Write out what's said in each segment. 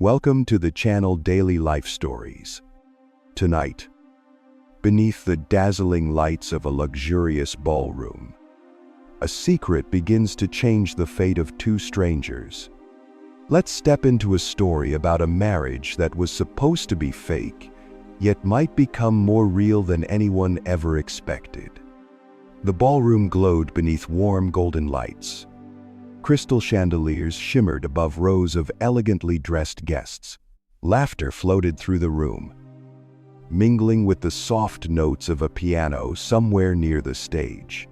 Welcome to the channel Daily Life Stories. Tonight, beneath the dazzling lights of a luxurious ballroom, a secret begins to change the fate of two strangers. Let's step into a story about a marriage that was supposed to be fake, yet might become more real than anyone ever expected. The ballroom glowed beneath warm golden lights. Crystal chandeliers shimmered above rows of elegantly dressed guests. Laughter floated through the room, mingling with the soft notes of a piano somewhere near the stage.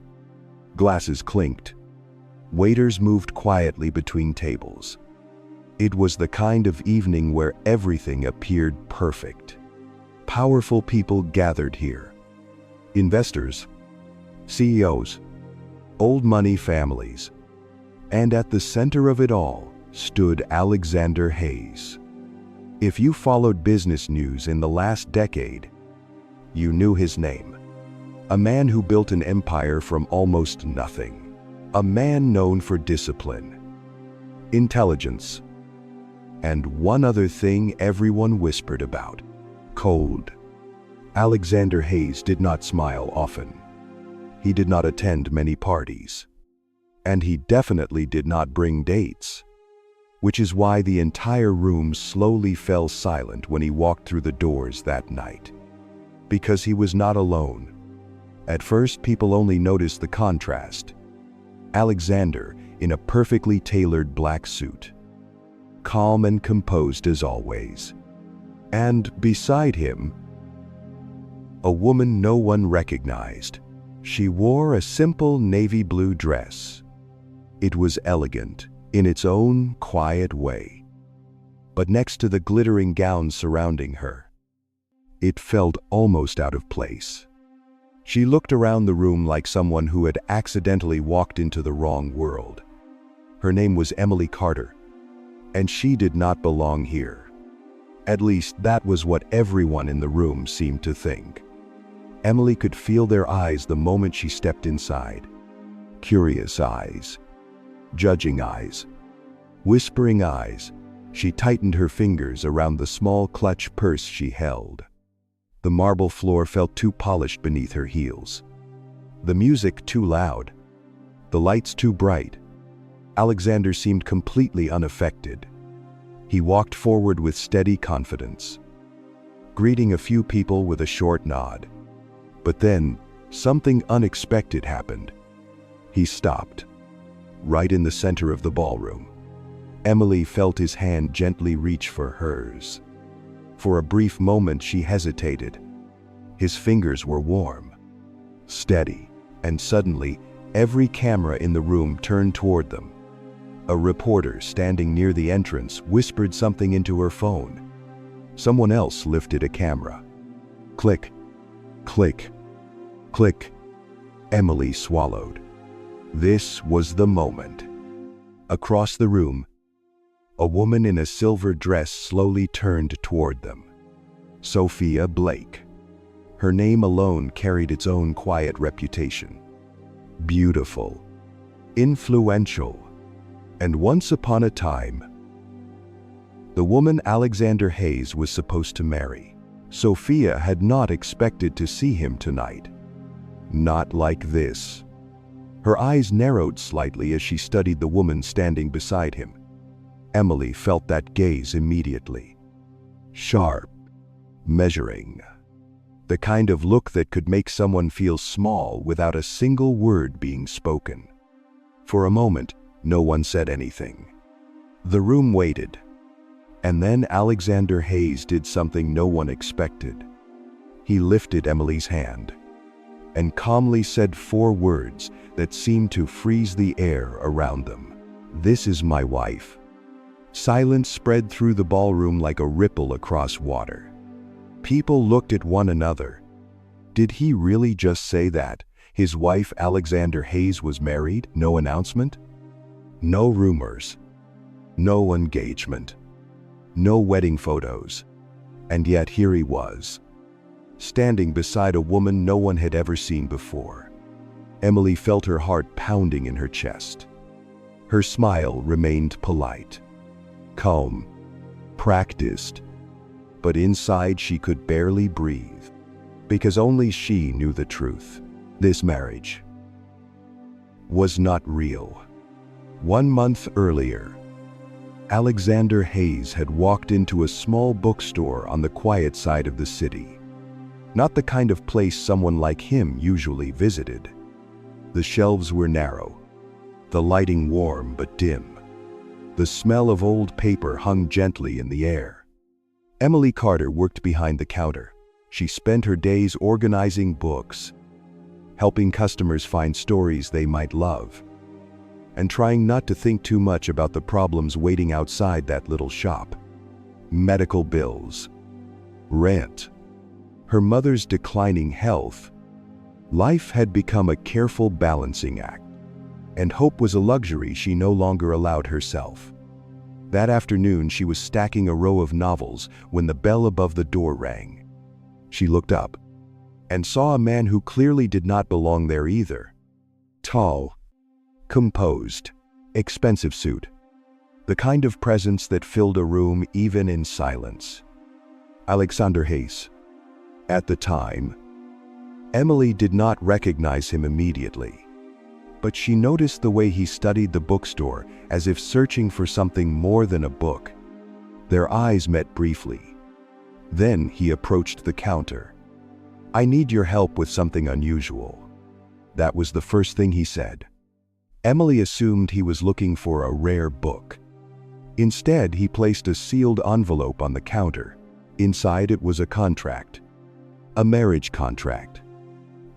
Glasses clinked. Waiters moved quietly between tables. It was the kind of evening where everything appeared perfect. Powerful people gathered here. Investors, CEOs, old money families. And at the center of it all stood Alexander Hayes. If you followed business news in the last decade, you knew his name. A man who built an empire from almost nothing. A man known for discipline, intelligence, and one other thing everyone whispered about: cold. Alexander Hayes did not smile often. He did not attend many parties. And he definitely did not bring dates, which is why the entire room slowly fell silent when he walked through the doors that night. Because he was not alone. At first, people only noticed the contrast. Alexander in a perfectly tailored black suit, calm and composed as always. And beside him, a woman no one recognized. She wore a simple navy blue dress. It was elegant in its own quiet way. But next to the glittering gown surrounding her, it felt almost out of place. She looked around the room like someone who had accidentally walked into the wrong world. Her name was Emily Carter, and she did not belong here. At least that was what everyone in the room seemed to think. Emily could feel their eyes the moment she stepped inside. Curious eyes. Judging eyes, whispering eyes. She tightened her fingers around the small clutch purse she held. The marble floor felt too polished beneath her heels. The music too loud. The lights too bright. Alexander seemed completely unaffected. He walked forward with steady confidence, greeting a few people with a short nod. But then, something unexpected happened. He stopped. Right in the center of the ballroom. Emily felt his hand gently reach for hers. For a brief moment she hesitated. His fingers were warm, steady, and suddenly every camera in the room turned toward them. A reporter standing near the entrance whispered something into her phone. Someone else lifted a camera. Click, click, click. Emily swallowed. This was the moment. Across the room, a woman in a silver dress slowly turned toward them. Sophia Blake. Her name alone carried its own quiet reputation. Beautiful, influential, and once upon a time, the woman Alexander Hayes was supposed to marry. Sophia had not expected to see him tonight. Not like this. Her eyes narrowed slightly as she studied the woman standing beside him. Emily felt that gaze immediately. Sharp, measuring. The kind of look that could make someone feel small without a single word being spoken. For a moment, no one said anything. The room waited. And then Alexander Hayes did something no one expected. He lifted Emily's hand and calmly said 4 words that seemed to freeze the air around them. "This is my wife." Silence spread through the ballroom like a ripple across water. People looked at one another. Did he really just say that? His wife Alexander Hayes was married? No announcement? No rumors. No engagement. No wedding photos. And yet here he was, standing beside a woman no one had ever seen before. Emily felt her heart pounding in her chest. Her smile remained polite, calm, practiced, but inside she could barely breathe, because only she knew the truth. This marriage was not real. 1 month earlier, Alexander Hayes had walked into a small bookstore on the quiet side of the city. Not the kind of place someone like him usually visited. The shelves were narrow, the lighting warm but dim. The smell of old paper hung gently in the air. Emily Carter worked behind the counter. She spent her days organizing books, helping customers find stories they might love, and trying not to think too much about the problems waiting outside that little shop. Medical bills, rent, her mother's declining health. Life had become a careful balancing act, and hope was a luxury she no longer allowed herself. That afternoon, she was stacking a row of novels when the bell above the door rang. She looked up and saw a man who clearly did not belong there either. Tall, composed, expensive suit. The kind of presence that filled a room even in silence. Alexander Hayes. At the time, Emily did not recognize him immediately, but she noticed the way he studied the bookstore as if searching for something more than a book. Their eyes met briefly. Then he approached the counter. "I need your help with something unusual." That was the first thing he said. Emily assumed he was looking for a rare book. Instead, he placed a sealed envelope on the counter. Inside it was a contract. A marriage contract.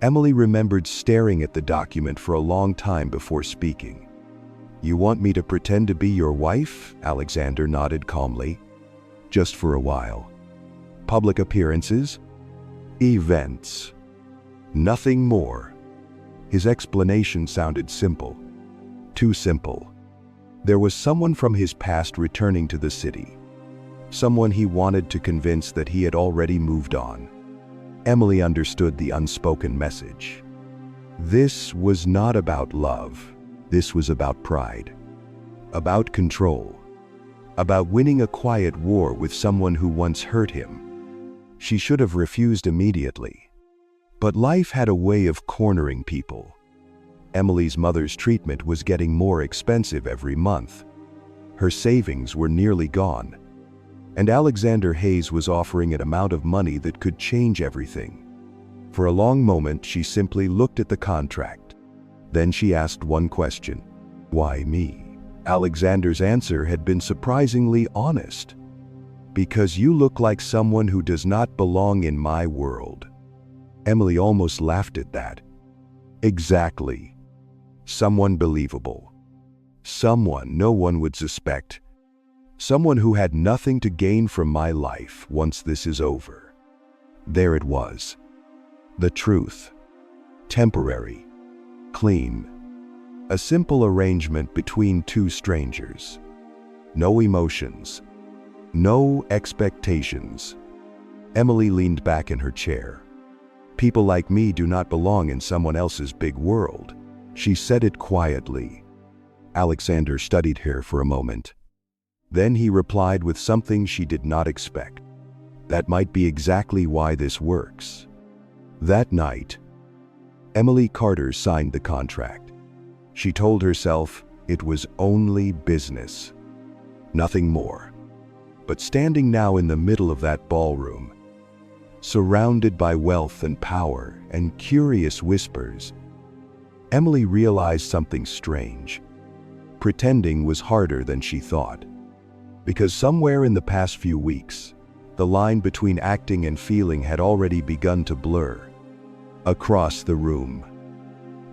Emily remembered staring at the document for a long time before speaking. "You want me to pretend to be your wife?" Alexander nodded calmly. "Just for a while. Public appearances? Events. Nothing more." His explanation sounded simple. Too simple. There was someone from his past returning to the city. Someone he wanted to convince that he had already moved on. Emily understood the unspoken message. This was not about love. This was about pride. About control. About winning a quiet war with someone who once hurt him. She should have refused immediately. But life had a way of cornering people. Emily's mother's treatment was getting more expensive every month. Her savings were nearly gone. And Alexander Hayes was offering an amount of money that could change everything. For a long moment, she simply looked at the contract. Then she asked one question. "Why me?" Alexander's answer had been surprisingly honest. "Because you look like someone who does not belong in my world." Emily almost laughed at that. Exactly. Someone believable. Someone no one would suspect. Someone who had nothing to gain from my life once this is over. There it was. The truth. Temporary. Clean. A simple arrangement between two strangers. No emotions. No expectations. Emily leaned back in her chair. "People like me do not belong in someone else's big world." She said it quietly. Alexander studied her for a moment. Then he replied with something she did not expect. "That might be exactly why this works." That night, Emily Carter signed the contract. She told herself it was only business. Nothing more. But standing now in the middle of that ballroom, surrounded by wealth and power and curious whispers, Emily realized something strange. Pretending was harder than she thought. Because somewhere in the past few weeks, the line between acting and feeling had already begun to blur. Across the room,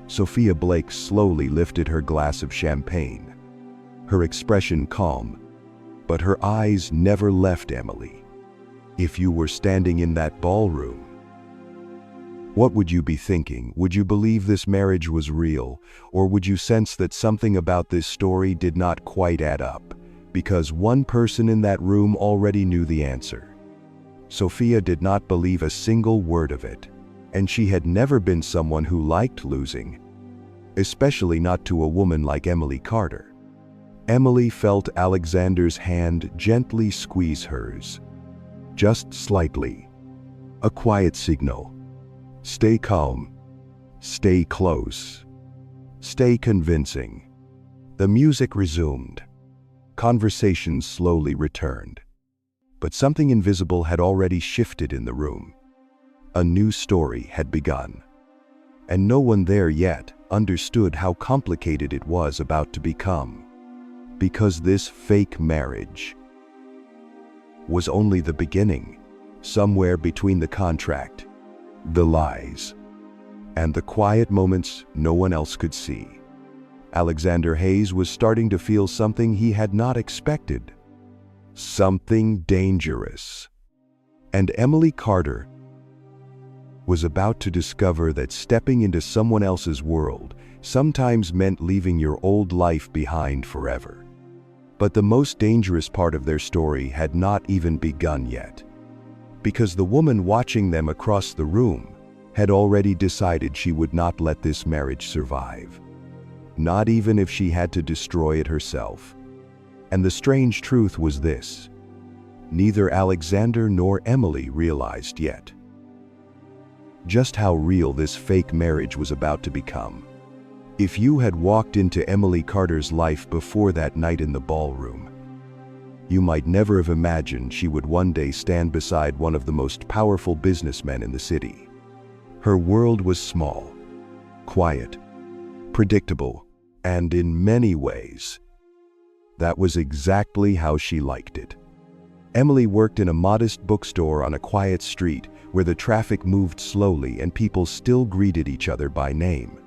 Sophia Blake slowly lifted her glass of champagne, her expression calm, but her eyes never left Emily. If you were standing in that ballroom, what would you be thinking? Would you believe this marriage was real, or would you sense that something about this story did not quite add up? Because one person in that room already knew the answer. Sophia did not believe a single word of it, and she had never been someone who liked losing, especially not to a woman like Emily Carter. Emily felt Alexander's hand gently squeeze hers. Just slightly. A quiet signal. Stay calm. Stay close. Stay convincing. The music resumed. Conversation slowly returned. But something invisible had already shifted in the room. A new story had begun. And no one there yet understood how complicated it was about to become. Because this fake marriage was only the beginning, somewhere between the contract, the lies, and the quiet moments no one else could see. Alexander Hayes was starting to feel something he had not expected. Something dangerous. And Emily Carter was about to discover that stepping into someone else's world sometimes meant leaving your old life behind forever. But the most dangerous part of their story had not even begun yet. Because the woman watching them across the room had already decided she would not let this marriage survive. Not even if she had to destroy it herself. And the strange truth was this: neither Alexander nor Emily realized yet just how real this fake marriage was about to become. If you had walked into Emily Carter's life before that night in the ballroom, you might never have imagined she would one day stand beside one of the most powerful businessmen in the city. Her world was small, quiet, predictable, and in many ways, that was exactly how she liked it. Emily worked in a modest bookstore on a quiet street where the traffic moved slowly and people still greeted each other by name.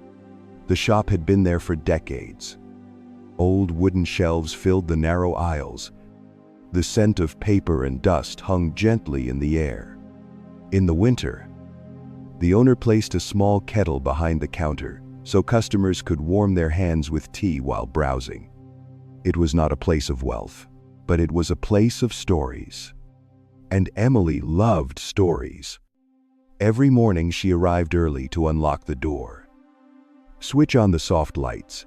The shop had been there for decades. Old wooden shelves filled the narrow aisles. The scent of paper and dust hung gently in the air. In the winter, the owner placed a small kettle behind the counter so customers could warm their hands with tea while browsing. It was not a place of wealth, but it was a place of stories. And Emily loved stories. Every morning she arrived early to unlock the door, switch on the soft lights,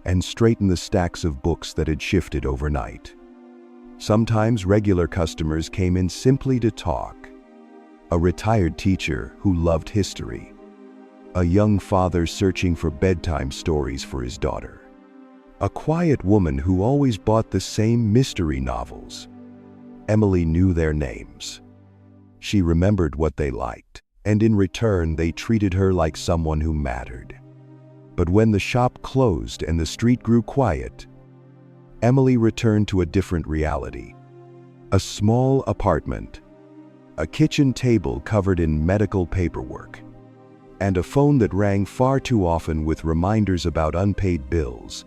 and straighten the stacks of books that had shifted overnight. Sometimes regular customers came in simply to talk. A retired teacher who loved history. A young father searching for bedtime stories for his daughter. A quiet woman who always bought the same mystery novels. Emily knew their names. She remembered what they liked, and in return they treated her like someone who mattered. But when the shop closed and the street grew quiet, Emily returned to a different reality. A small apartment, a kitchen table covered in medical paperwork, and a phone that rang far too often with reminders about unpaid bills.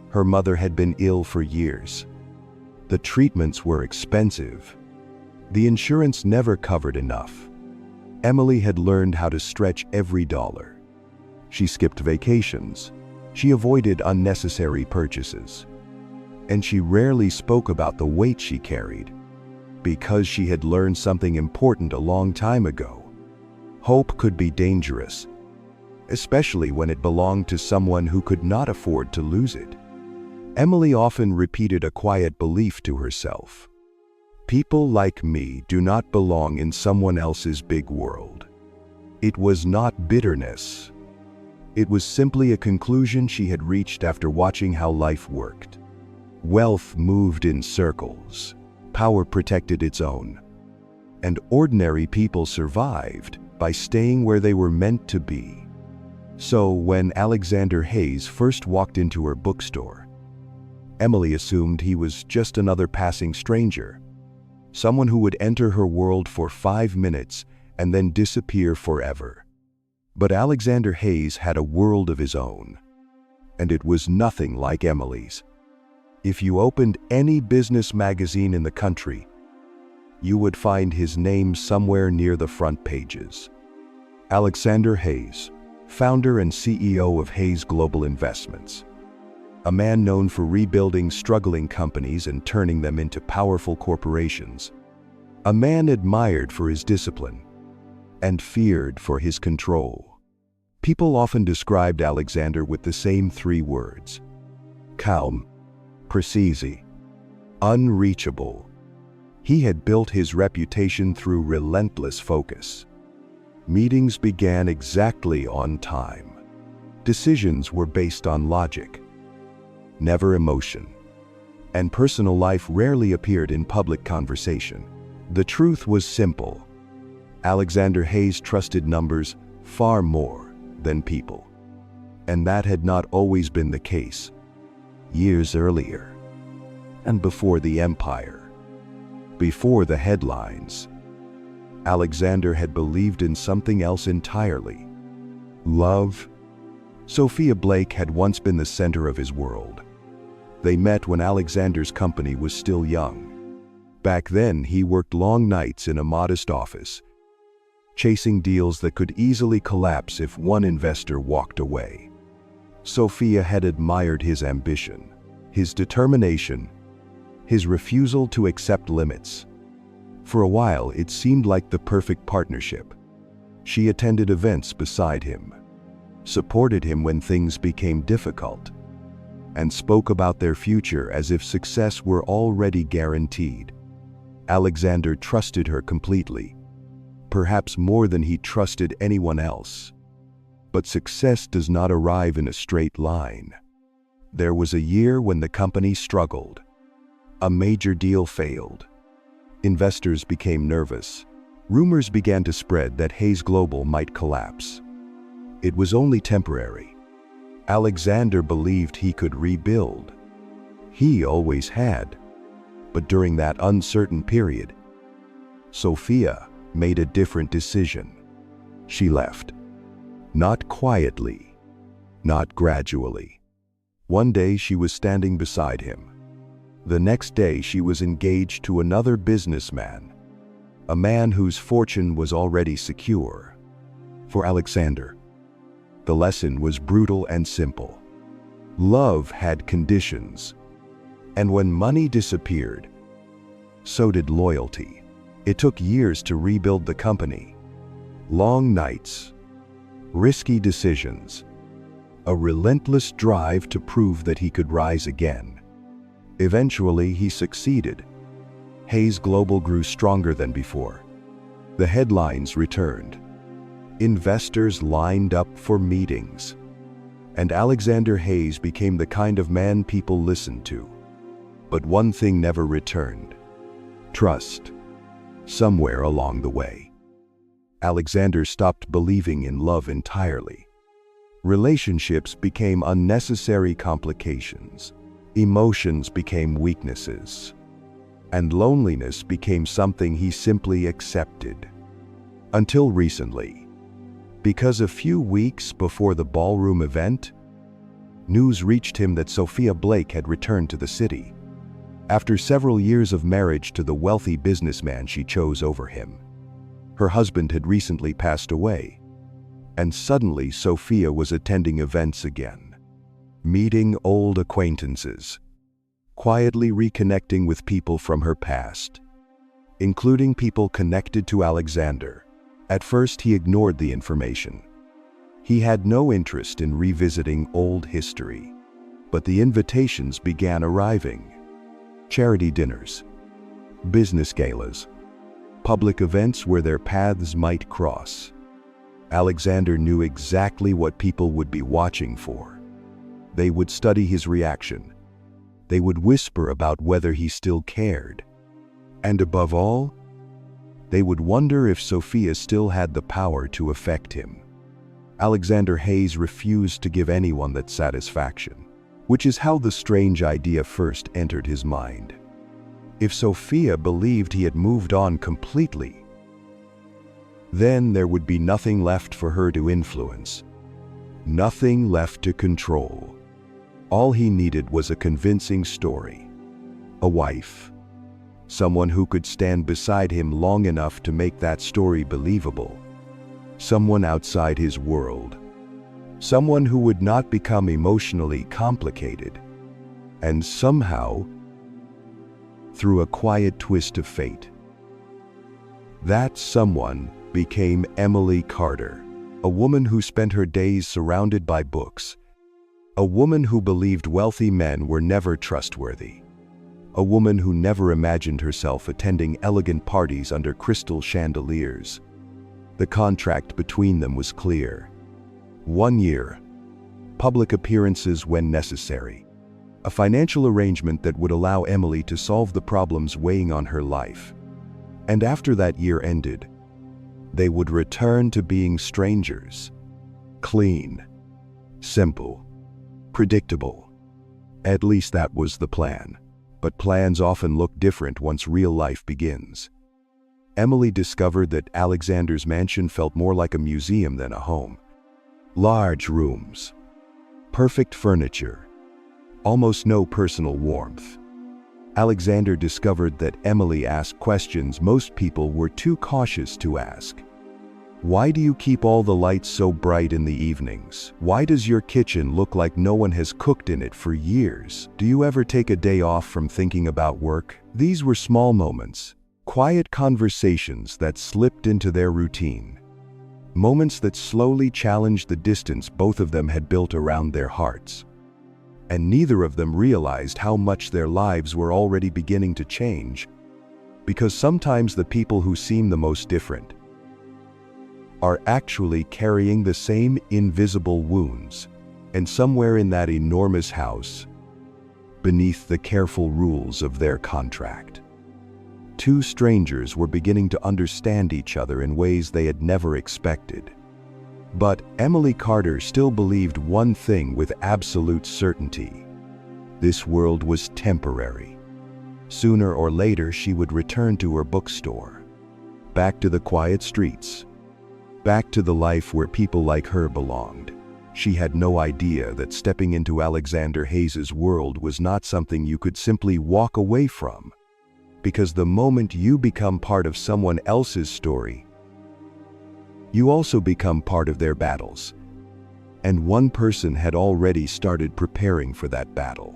Her mother had been ill for years. The treatments were expensive. The insurance never covered enough. Emily had learned how to stretch every dollar. She skipped vacations. She avoided unnecessary purchases. And she rarely spoke about the weight she carried, because she had learned something important a long time ago. Hope could be dangerous, especially when it belonged to someone who could not afford to lose it. Emily often repeated a quiet belief to herself. People like me do not belong in someone else's big world. It was not bitterness. It was simply a conclusion she had reached after watching how life worked. Wealth moved in circles. Power protected its own. And ordinary people survived by staying where they were meant to be. So when Alexander Hayes first walked into her bookstore, Emily assumed he was just another passing stranger, someone who would enter her world for 5 minutes and then disappear forever. But Alexander Hayes had a world of his own, and it was nothing like Emily's. If you opened any business magazine in the country, you would find his name somewhere near the front pages. Alexander Hayes, founder and CEO of Hayes Global Investments. A man known for rebuilding struggling companies and turning them into powerful corporations. A man admired for his discipline and feared for his control. People often described Alexander with the same 3 words: calm, precise, unreachable. He had built his reputation through relentless focus. Meetings began exactly on time. Decisions were based on logic, never emotion. And personal life rarely appeared in public conversation. The truth was simple. Alexander Hayes trusted numbers far more than people. And that had not always been the case. Years earlier, and before the empire, before the headlines, Alexander had believed in something else entirely. Love. Sophia Blake had once been the center of his world. They met when Alexander's company was still young. Back then, he worked long nights in a modest office, chasing deals that could easily collapse if one investor walked away. Sophia had admired his ambition, his determination, his refusal to accept limits. For a while, it seemed like the perfect partnership. She attended events beside him, supported him when things became difficult, and spoke about their future as if success were already guaranteed. Alexander trusted her completely, perhaps more than he trusted anyone else. But success does not arrive in a straight line. There was a year when the company struggled. A major deal failed. Investors became nervous. Rumors began to spread that Hayes Global might collapse. It was only temporary. Alexander believed he could rebuild. He always had. But during that uncertain period, Sophia made a different decision. She left. Not quietly, not gradually. One day she was standing beside him. The next day she was engaged to another businessman, a man whose fortune was already secure. For Alexander, the lesson was brutal and simple. Love had conditions, and when money disappeared, so did loyalty. It took years to rebuild the company. Long nights, risky decisions, a relentless drive to prove that he could rise again. Eventually, he succeeded. Hayes Global grew stronger than before. The headlines returned. Investors lined up for meetings. And Alexander Hayes became the kind of man people listened to. But one thing never returned: trust. Somewhere along the way, Alexander stopped believing in love entirely. Relationships became unnecessary complications. Emotions became weaknesses. And loneliness became something he simply accepted. Until recently, because a few weeks before the ballroom event, news reached him that Sophia Blake had returned to the city. After several years of marriage to the wealthy businessman she chose over him, her husband had recently passed away, and suddenly Sophia was attending events again, meeting old acquaintances, quietly reconnecting with people from her past, including people connected to Alexander. At first, he ignored the information. He had no interest in revisiting old history, but the invitations began arriving. Charity dinners, business galas, public events where their paths might cross. Alexander knew exactly what people would be watching for. They would study his reaction. They would whisper about whether he still cared. And above all, they would wonder if Sophia still had the power to affect him. Alexander Hayes refused to give anyone that satisfaction, which is how the strange idea first entered his mind. If Sophia believed he had moved on completely, then there would be nothing left for her to influence, nothing left to control. All he needed was a convincing story, a wife, someone who could stand beside him long enough to make that story believable, someone outside his world, someone who would not become emotionally complicated, and somehow, through a quiet twist of fate, that someone became Emily Carter, a woman who spent her days surrounded by books, A woman who believed wealthy men were never trustworthy. A woman who never imagined herself attending elegant parties under crystal chandeliers. The contract between them was clear. 1 year. Public appearances when necessary. A financial arrangement that would allow Emily to solve the problems weighing on her life. And after that year ended, they would return to being strangers. Clean. Simple. Predictable. At least that was the plan. But plans often look different once real life begins. Emily discovered that Alexander's mansion felt more like a museum than a home. Large rooms. Perfect furniture. Almost no personal warmth. Alexander discovered that Emily asked questions most people were too cautious to ask. Why do you keep all the lights so bright in the evenings? Why does your kitchen look like no one has cooked in it for years? Do you ever take a day off from thinking about work? These were small moments, quiet conversations that slipped into their routine. Moments that slowly challenged the distance both of them had built around their hearts. And neither of them realized how much their lives were already beginning to change. Because sometimes the people who seem the most different are actually carrying the same invisible wounds, and somewhere in that enormous house, beneath the careful rules of their contract, two strangers were beginning to understand each other in ways they had never expected. But Emily Carter still believed one thing with absolute certainty. This world was temporary. Sooner or later she would return to her bookstore, back to the quiet streets, back to the life where people like her belonged. She had no idea that stepping into Alexander Hayes's world was not something you could simply walk away from. Because the moment you become part of someone else's story, you also become part of their battles. And one person had already started preparing for that battle.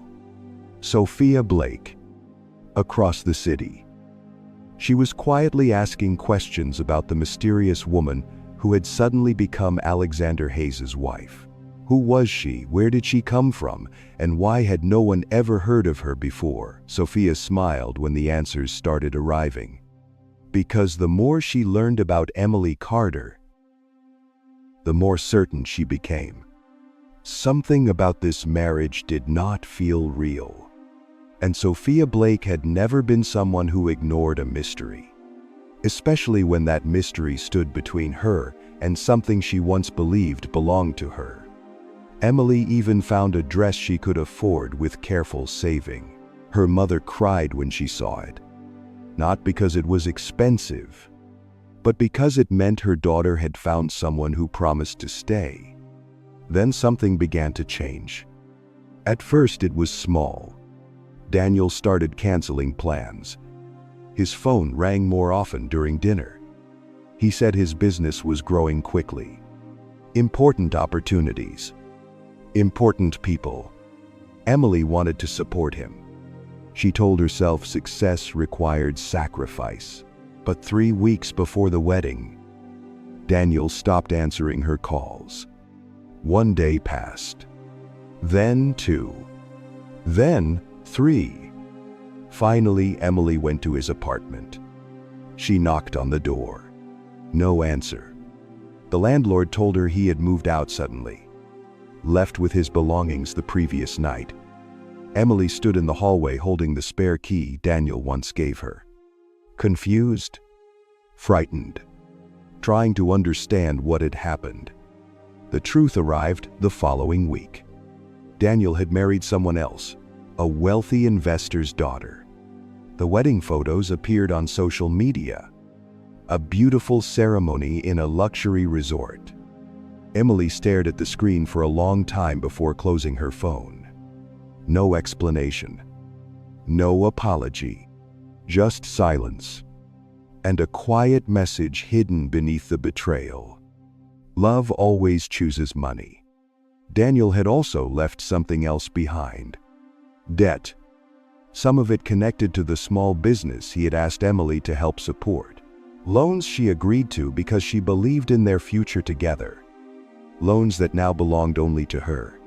Sophia Blake. Across the city. She was quietly asking questions about the mysterious woman who had suddenly become Alexander Hayes's wife. Who was she? Where did she come from? And why had no one ever heard of her before? Sophia smiled when the answers started arriving. Because the more she learned about Emily Carter, the more certain she became. Something about this marriage did not feel real. And Sophia Blake had never been someone who ignored a mystery. Especially when that mystery stood between her and something she once believed belonged to her. Emily even found a dress she could afford with careful saving. Her mother cried when she saw it. Not because it was expensive, but because it meant her daughter had found someone who promised to stay. Then something began to change. At first it was small. Daniel started canceling plans. His phone rang more often during dinner. He said his business was growing quickly. Important opportunities. Important people. Emily wanted to support him. She told herself success required sacrifice. But 3 weeks before the wedding, Daniel stopped answering her calls. 1 day passed. Then 2. Then 3. Finally, Emily went to his apartment. She knocked on the door. No answer. The landlord told her he had moved out suddenly, left with his belongings the previous night. Emily stood in the hallway holding the spare key Daniel once gave her. Confused, frightened, trying to understand what had happened. The truth arrived the following week. Daniel had married someone else, a wealthy investor's daughter. The wedding photos appeared on social media. A beautiful ceremony in a luxury resort. Emily stared at the screen for a long time before closing her phone. No explanation. No apology. Just silence. And a quiet message hidden beneath the betrayal. Love always chooses money. Daniel had also left something else behind. Debt. Some of it connected to the small business he had asked Emily to help support. Loans she agreed to because she believed in their future together. Loans that now belonged only to her.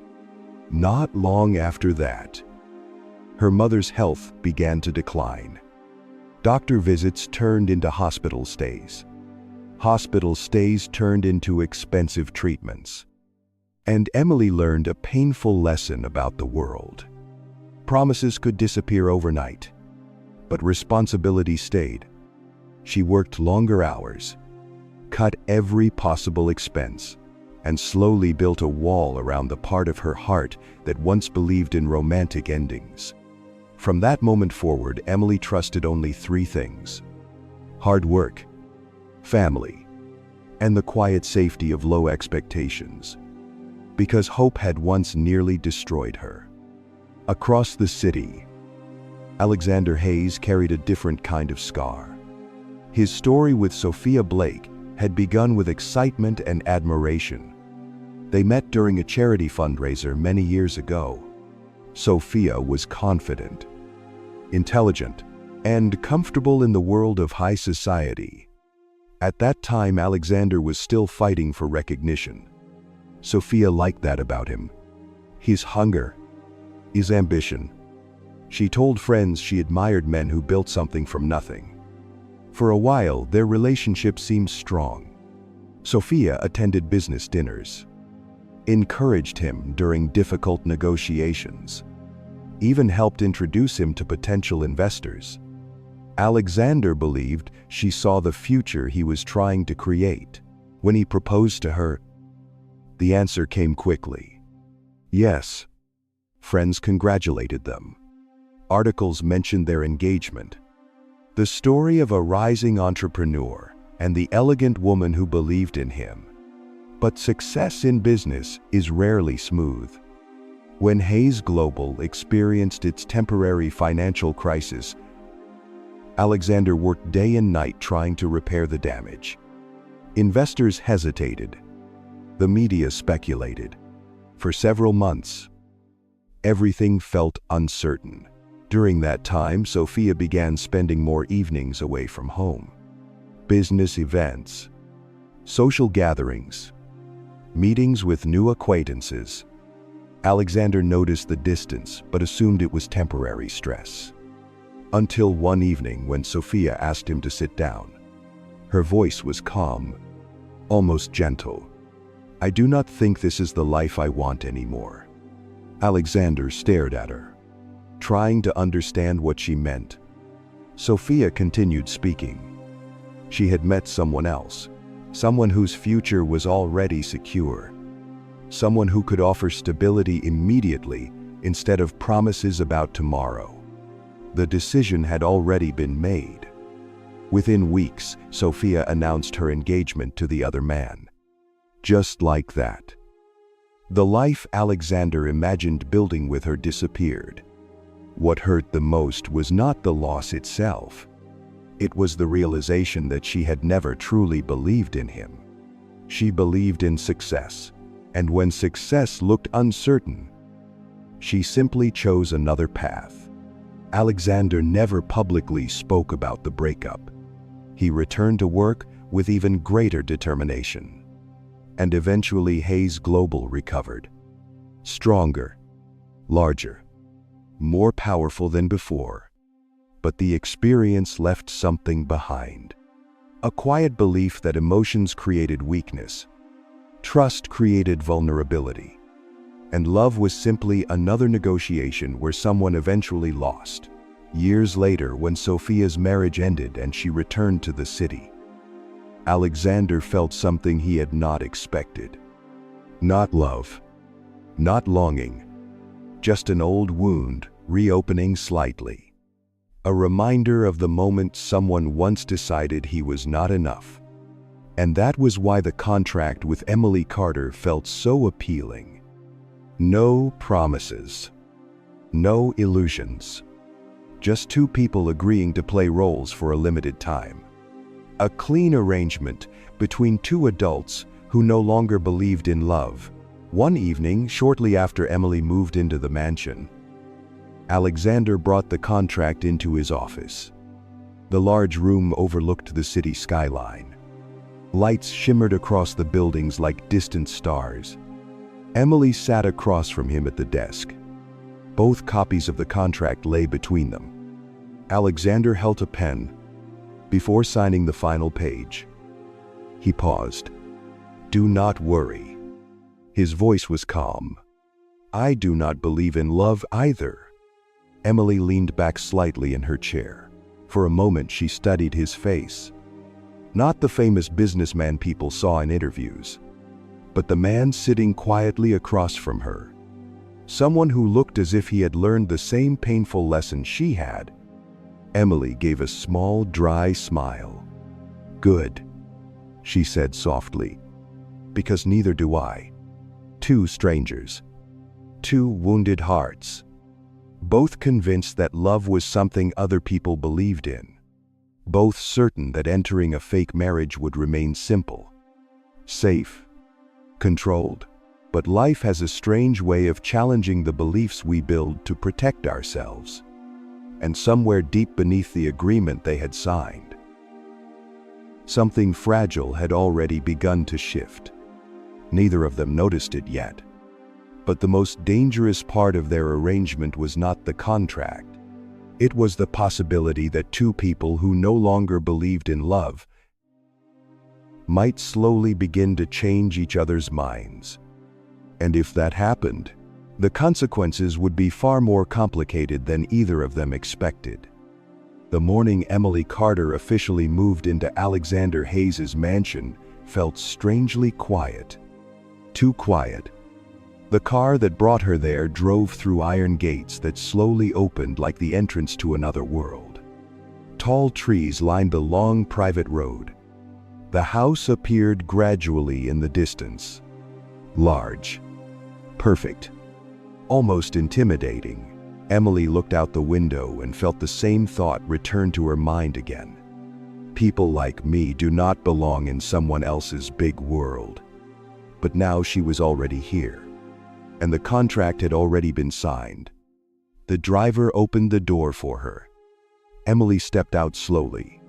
Not long after that, her mother's health began to decline. Doctor visits turned into hospital stays. Hospital stays turned into expensive treatments. And Emily learned a painful lesson about the world. Promises could disappear overnight, but responsibility stayed. She worked longer hours, cut every possible expense, and slowly built a wall around the part of her heart that once believed in romantic endings. From that moment forward, Emily trusted only three things: hard work, family, and the quiet safety of low expectations. Because hope had once nearly destroyed her. Across the city, Alexander Hayes carried a different kind of scar. His story with Sophia Blake had begun with excitement and admiration. They met during a charity fundraiser many years ago. Sophia was confident, intelligent, and comfortable in the world of high society. At that time, Alexander was still fighting for recognition. Sophia liked that about him: his hunger, his ambition. She told friends she admired men who built something from nothing. For a while, their relationship seemed strong. Sophia attended business dinners, encouraged him during difficult negotiations, even helped introduce him to potential investors. Alexander believed she saw the future he was trying to create. When he proposed to her, the answer came quickly: yes. Friends congratulated them. Articles mentioned their engagement. The story of a rising entrepreneur and the elegant woman who believed in him. But success in business is rarely smooth. When Hayes Global experienced its temporary financial crisis, Alexander worked day and night trying to repair the damage. Investors hesitated. The media speculated. For several months, everything felt uncertain. During that time, Sophia began spending more evenings away from home. Business events, social gatherings, meetings with new acquaintances. Alexander noticed the distance but assumed it was temporary stress. Until one evening when Sophia asked him to sit down. Her voice was calm, almost gentle. "I do not think this is the life I want anymore." Alexander stared at her, trying to understand what she meant. Sophia continued speaking. She had met someone else, someone whose future was already secure, someone who could offer stability immediately instead of promises about tomorrow. The decision had already been made. Within weeks, Sophia announced her engagement to the other man. Just like that. The life Alexander imagined building with her disappeared. What hurt the most was not the loss itself. It was the realization that she had never truly believed in him. She believed in success, and when success looked uncertain, she simply chose another path. Alexander never publicly spoke about the breakup. He returned to work with even greater determination. And eventually Hayes Global recovered. Stronger, larger, more powerful than before. But the experience left something behind. A quiet belief that emotions created weakness, trust created vulnerability, and love was simply another negotiation where someone eventually lost. Years later, when Sophia's marriage ended and she returned to the city, Alexander felt something he had not expected. Not love, not longing, just an old wound reopening slightly. A reminder of the moment someone once decided he was not enough. And that was why the contract with Emily Carter felt so appealing. No promises, no illusions. Just two people agreeing to play roles for a limited time. A clean arrangement between two adults who no longer believed in love. One evening, shortly after Emily moved into the mansion, Alexander brought the contract into his office. The large room overlooked the city skyline. Lights shimmered across the buildings like distant stars. Emily sat across from him at the desk. Both copies of the contract lay between them. Alexander held a pen before signing the final page. He paused. "Do not worry." His voice was calm. "I do not believe in love either." Emily leaned back slightly in her chair. For a moment she studied his face. Not the famous businessman people saw in interviews, but the man sitting quietly across from her. Someone who looked as if he had learned the same painful lesson she had. Emily gave a small, dry smile. "Good," she said softly, "because neither do I." Two strangers. Two wounded hearts. Both convinced that love was something other people believed in. Both certain that entering a fake marriage would remain simple, safe, controlled. But life has a strange way of challenging the beliefs we build to protect ourselves. And somewhere deep beneath the agreement they had signed, something fragile had already begun to shift. Neither of them noticed it yet. But the most dangerous part of their arrangement was not the contract. It was the possibility that two people who no longer believed in love might slowly begin to change each other's minds. And if that happened, the consequences would be far more complicated than either of them expected. The morning Emily Carter officially moved into Alexander Hayes's mansion felt strangely quiet. Too quiet. The car that brought her there drove through iron gates that slowly opened like the entrance to another world. Tall trees lined the long private road. The house appeared gradually in the distance. Large. Perfect. Almost intimidating. Emily looked out the window and felt the same thought return to her mind again. People like me do not belong in someone else's big world. But now she was already here, and the contract had already been signed. The driver opened the door for her. Emily stepped out slowly,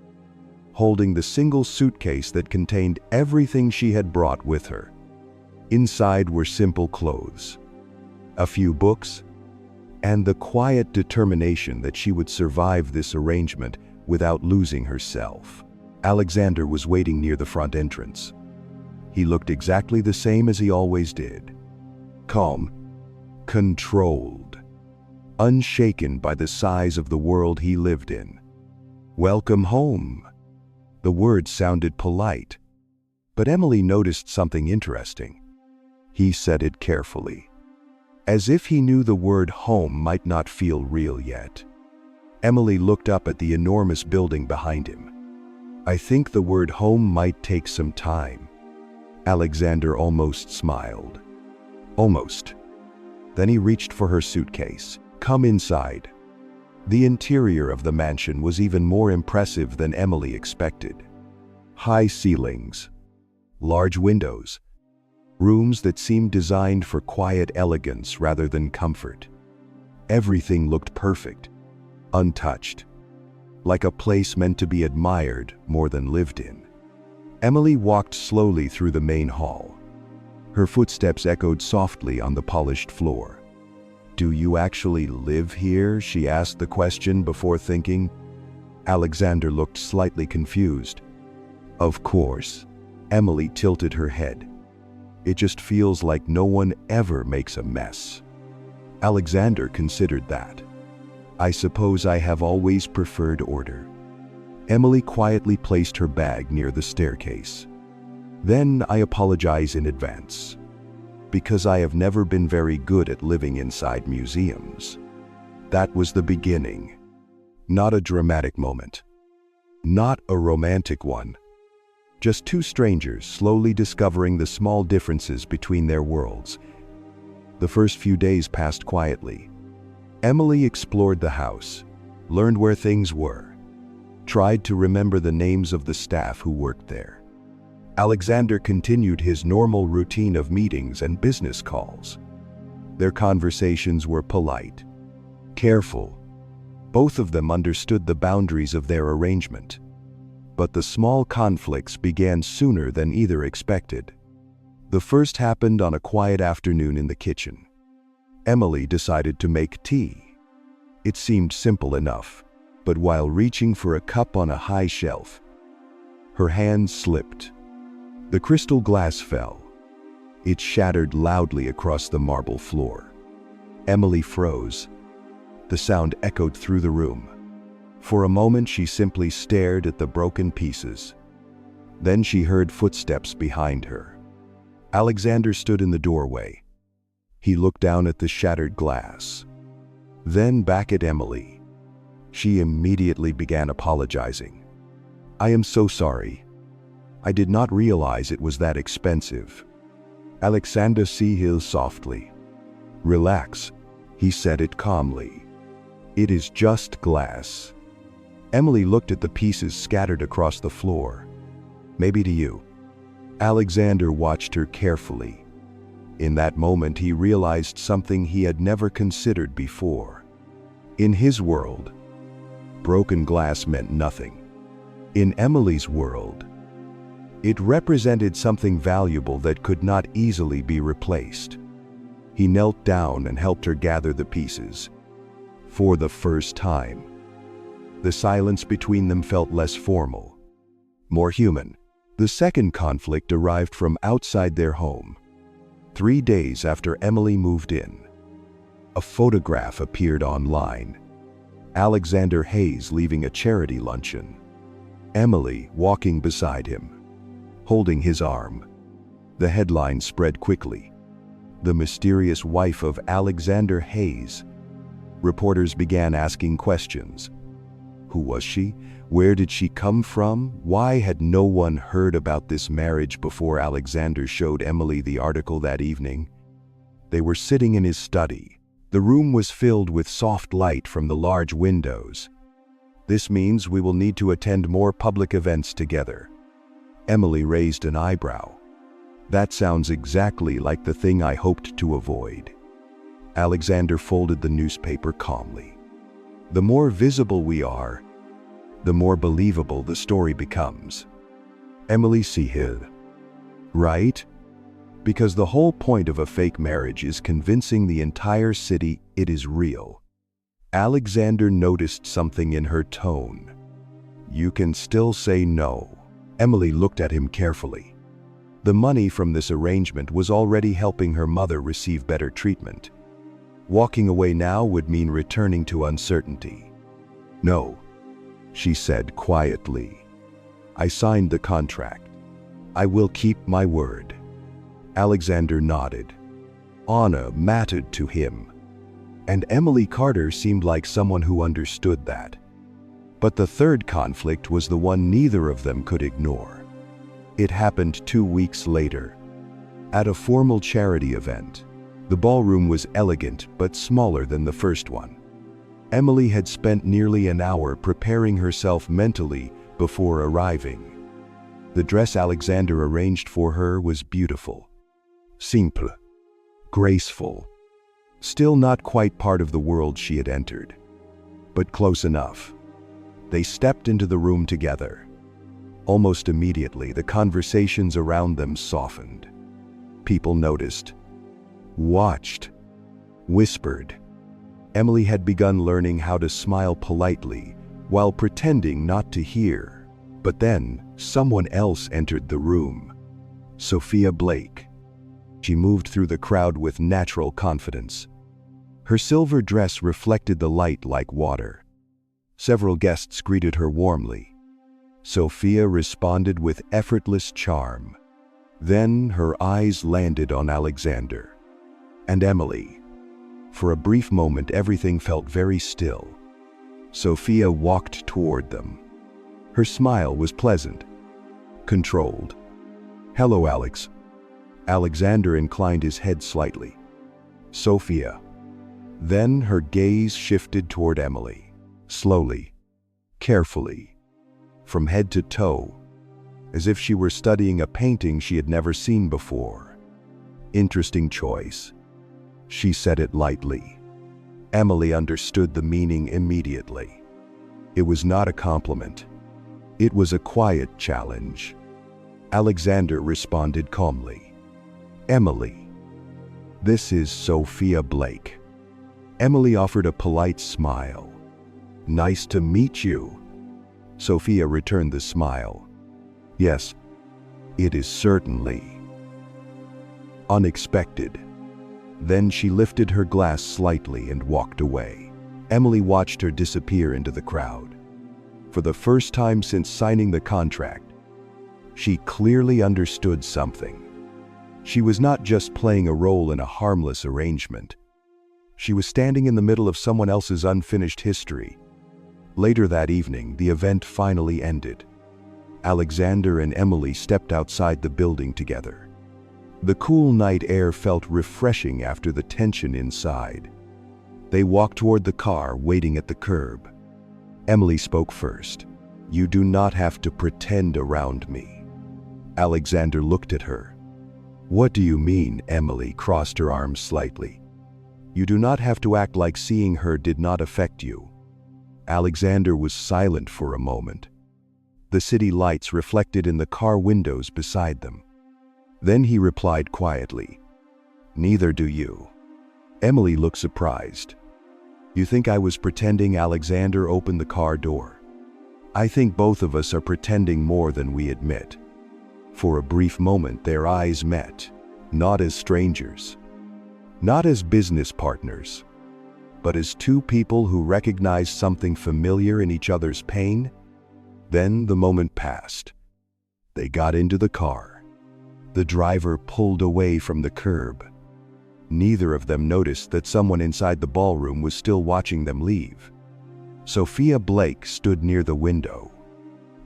holding the single suitcase that contained everything she had brought with her. Inside were simple clothes, a few books, and the quiet determination that she would survive this arrangement without losing herself. Alexander was waiting near the front entrance. He looked exactly the same as he always did. Calm, controlled, unshaken by the size of the world he lived in. "Welcome home." The words sounded polite, but Emily noticed something interesting. He said it carefully, as if he knew the word home might not feel real yet. Emily looked up at the enormous building behind him. "I think the word home might take some time." Alexander almost smiled. Almost. Then he reached for her suitcase. "Come inside." The interior of the mansion was even more impressive than Emily expected. High ceilings, large windows, rooms that seemed designed for quiet elegance rather than comfort. Everything looked perfect, untouched, like a place meant to be admired more than lived in. Emily walked slowly through the main hall. Her footsteps echoed softly on the polished floor. "Do you actually live here?" she asked the question before thinking. Alexander looked slightly confused. "Of course." Emily tilted her head. "It just feels like no one ever makes a mess." Alexander considered that. "I suppose I have always preferred order." Emily quietly placed her bag near the staircase. "Then I apologize in advance, because I have never been very good at living inside museums." That was the beginning. Not a dramatic moment. Not a romantic one. Just two strangers slowly discovering the small differences between their worlds. The first few days passed quietly. Emily explored the house, learned where things were, tried to remember the names of the staff who worked there. Alexander continued his normal routine of meetings and business calls. Their conversations were polite, careful. Both of them understood the boundaries of their arrangement. But the small conflicts began sooner than either expected. The first happened on a quiet afternoon in the kitchen. Emily decided to make tea. It seemed simple enough, but while reaching for a cup on a high shelf, her hand slipped. The crystal glass fell. It shattered loudly across the marble floor. Emily froze. The sound echoed through the room. For a moment she simply stared at the broken pieces. Then she heard footsteps behind her. Alexander stood in the doorway. He looked down at the shattered glass, then back at Emily. She immediately began apologizing. "I am so sorry. I did not realize it was that expensive." Alexander said softly. "Relax," he said it calmly. "It is just glass." Emily looked at the pieces scattered across the floor. "Maybe to you." Alexander watched her carefully. In that moment he realized something he had never considered before. In his world, broken glass meant nothing. In Emily's world, it represented something valuable that could not easily be replaced. He knelt down and helped her gather the pieces. For the first time, the silence between them felt less formal, more human. The second conflict arrived from outside their home. 3 days after Emily moved in, a photograph appeared online. Alexander Hayes leaving a charity luncheon. Emily walking beside him, holding his arm. The headline spread quickly. "The mysterious wife of Alexander Hayes." Reporters began asking questions. Who was she? Where did she come from? Why had no one heard about this marriage before Alexander showed Emily the article that evening? They were sitting in his study. The room was filled with soft light from the large windows. "This means we will need to attend more public events together." Emily raised an eyebrow. "That sounds exactly like the thing I hoped to avoid." Alexander folded the newspaper calmly. "The more visible we are, the more believable the story becomes." Emily said, "Right? Because the whole point of a fake marriage is convincing the entire city it is real." Alexander noticed something in her tone. "You can still say no." Emily looked at him carefully. The money from this arrangement was already helping her mother receive better treatment. Walking away now would mean returning to uncertainty. "No," she said quietly. "I signed the contract. I will keep my word." Alexander nodded. Honor mattered to him, and Emily Carter seemed like someone who understood that. But the third conflict was the one neither of them could ignore. It happened 2 weeks later, at a formal charity event. The ballroom was elegant but smaller than the first one. Emily had spent nearly an hour preparing herself mentally before arriving. The dress Alexander arranged for her was beautiful. Simple. Graceful. Still not quite part of the world she had entered, but close enough. They stepped into the room together. Almost immediately, the conversations around them softened. People noticed, watched, whispered. Emily had begun learning how to smile politely while pretending not to hear. But then, someone else entered the room. Sophia Blake. She moved through the crowd with natural confidence. Her silver dress reflected the light like water. Several guests greeted her warmly. Sophia responded with effortless charm. Then her eyes landed on Alexander and Emily. For a brief moment, everything felt very still. Sophia walked toward them. Her smile was pleasant, controlled. "Hello, Alex." Alexander inclined his head slightly. "Sophia." Then her gaze shifted toward Emily, slowly, carefully, from head to toe, as if she were studying a painting she had never seen before. "Interesting choice." She said it lightly. Emily understood the meaning immediately. It was not a compliment. It was a quiet challenge. Alexander responded calmly. Emily. This is Sophia Blake. Emily offered a polite smile. Nice to meet you. Sophia returned the smile. Yes, it is certainly unexpected. Then she lifted her glass slightly and walked away. Emily watched her disappear into the crowd. For the first time since signing the contract, she clearly understood something. She was not just playing a role in a harmless arrangement. She was standing in the middle of someone else's unfinished history. Later that evening, the event finally ended. Alexander and Emily stepped outside the building together. The cool night air felt refreshing after the tension inside. They walked toward the car, waiting at the curb. Emily spoke first. You do not have to pretend around me. Alexander looked at her. What do you mean? Emily crossed her arms slightly. You do not have to act like seeing her did not affect you. Alexander was silent for a moment. The city lights reflected in the car windows beside them. Then he replied quietly, Neither do you. Emily looked surprised. You think I was pretending? Alexander opened the car door. I think both of us are pretending more than we admit. For a brief moment their eyes met, not as strangers, not as business partners, but as two people who recognized something familiar in each other's pain. Then the moment passed. They got into the car. The driver pulled away from the curb. Neither of them noticed that someone inside the ballroom was still watching them leave. Sophia Blake stood near the window,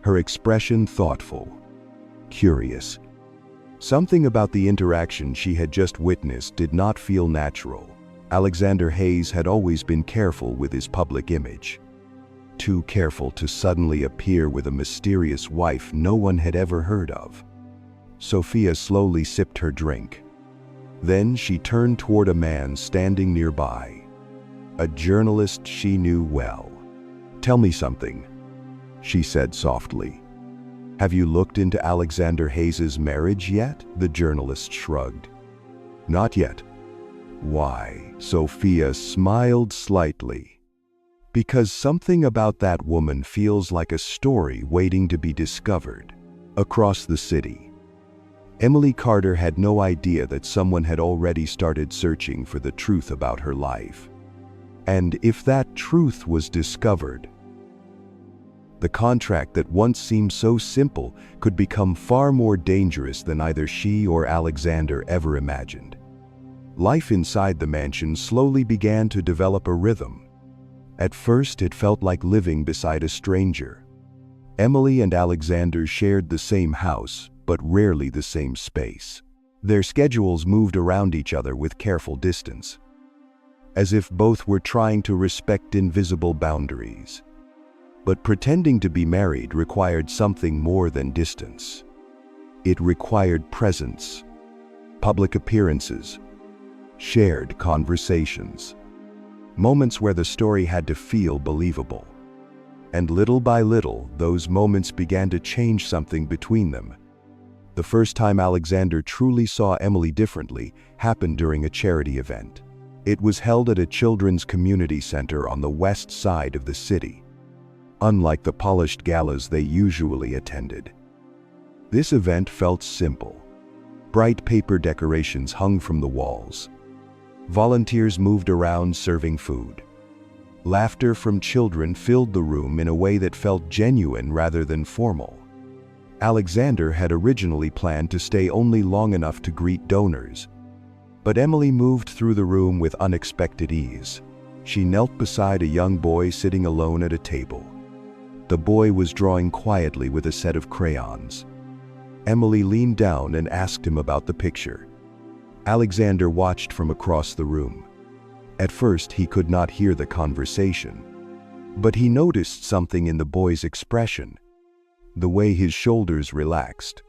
her expression thoughtful, curious. Something about the interaction she had just witnessed did not feel natural. Alexander Hayes had always been careful with his public image. Too careful to suddenly appear with a mysterious wife no one had ever heard of. Sophia slowly sipped her drink. Then she turned toward a man standing nearby, a journalist she knew well. Tell me something, she said softly. Have you looked into Alexander Hayes's marriage yet? The journalist shrugged. Not yet. Why? Sophia smiled slightly. Because something about that woman feels like a story waiting to be discovered. Across the city, Emily Carter had no idea that someone had already started searching for the truth about her life. And if that truth was discovered, the contract that once seemed so simple could become far more dangerous than either she or Alexander ever imagined. Life inside the mansion slowly began to develop a rhythm. At first, it felt like living beside a stranger. Emily and Alexander shared the same house, but rarely the same space. Their schedules moved around each other with careful distance, as if both were trying to respect invisible boundaries. But pretending to be married required something more than distance. It required presence, public appearances, shared conversations, moments where the story had to feel believable. And little by little, those moments began to change something between them. The first time Alexander truly saw Emily differently happened during a charity event. It was held at a children's community center on the west side of the city, unlike the polished galas they usually attended. This event felt simple. Bright paper decorations hung from the walls. Volunteers moved around serving food. Laughter from children filled the room in a way that felt genuine rather than formal. Alexander had originally planned to stay only long enough to greet donors, but Emily moved through the room with unexpected ease. She knelt beside a young boy sitting alone at a table. The boy was drawing quietly with a set of crayons. Emily leaned down and asked him about the picture. Alexander watched from across the room. At first, he could not hear the conversation, but he noticed something in the boy's expression. The way his shoulders relaxed.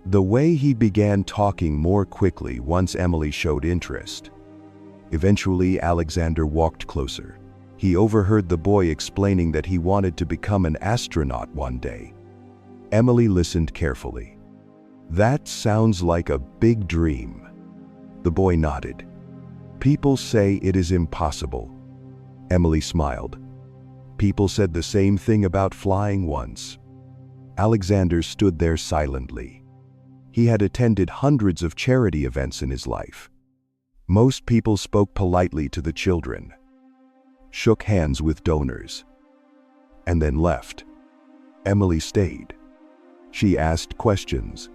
The way he began talking more quickly once Emily showed interest. Eventually, Alexander walked closer. He overheard the boy explaining that he wanted to become an astronaut one day. Emily listened carefully. That sounds like a big dream. The boy nodded. People say it is impossible. Emily smiled. People said the same thing about flying once. Alexander stood there silently. He had attended hundreds of charity events in his life. Most people spoke politely to the children, shook hands with donors, and then left. Emily stayed. She asked questions.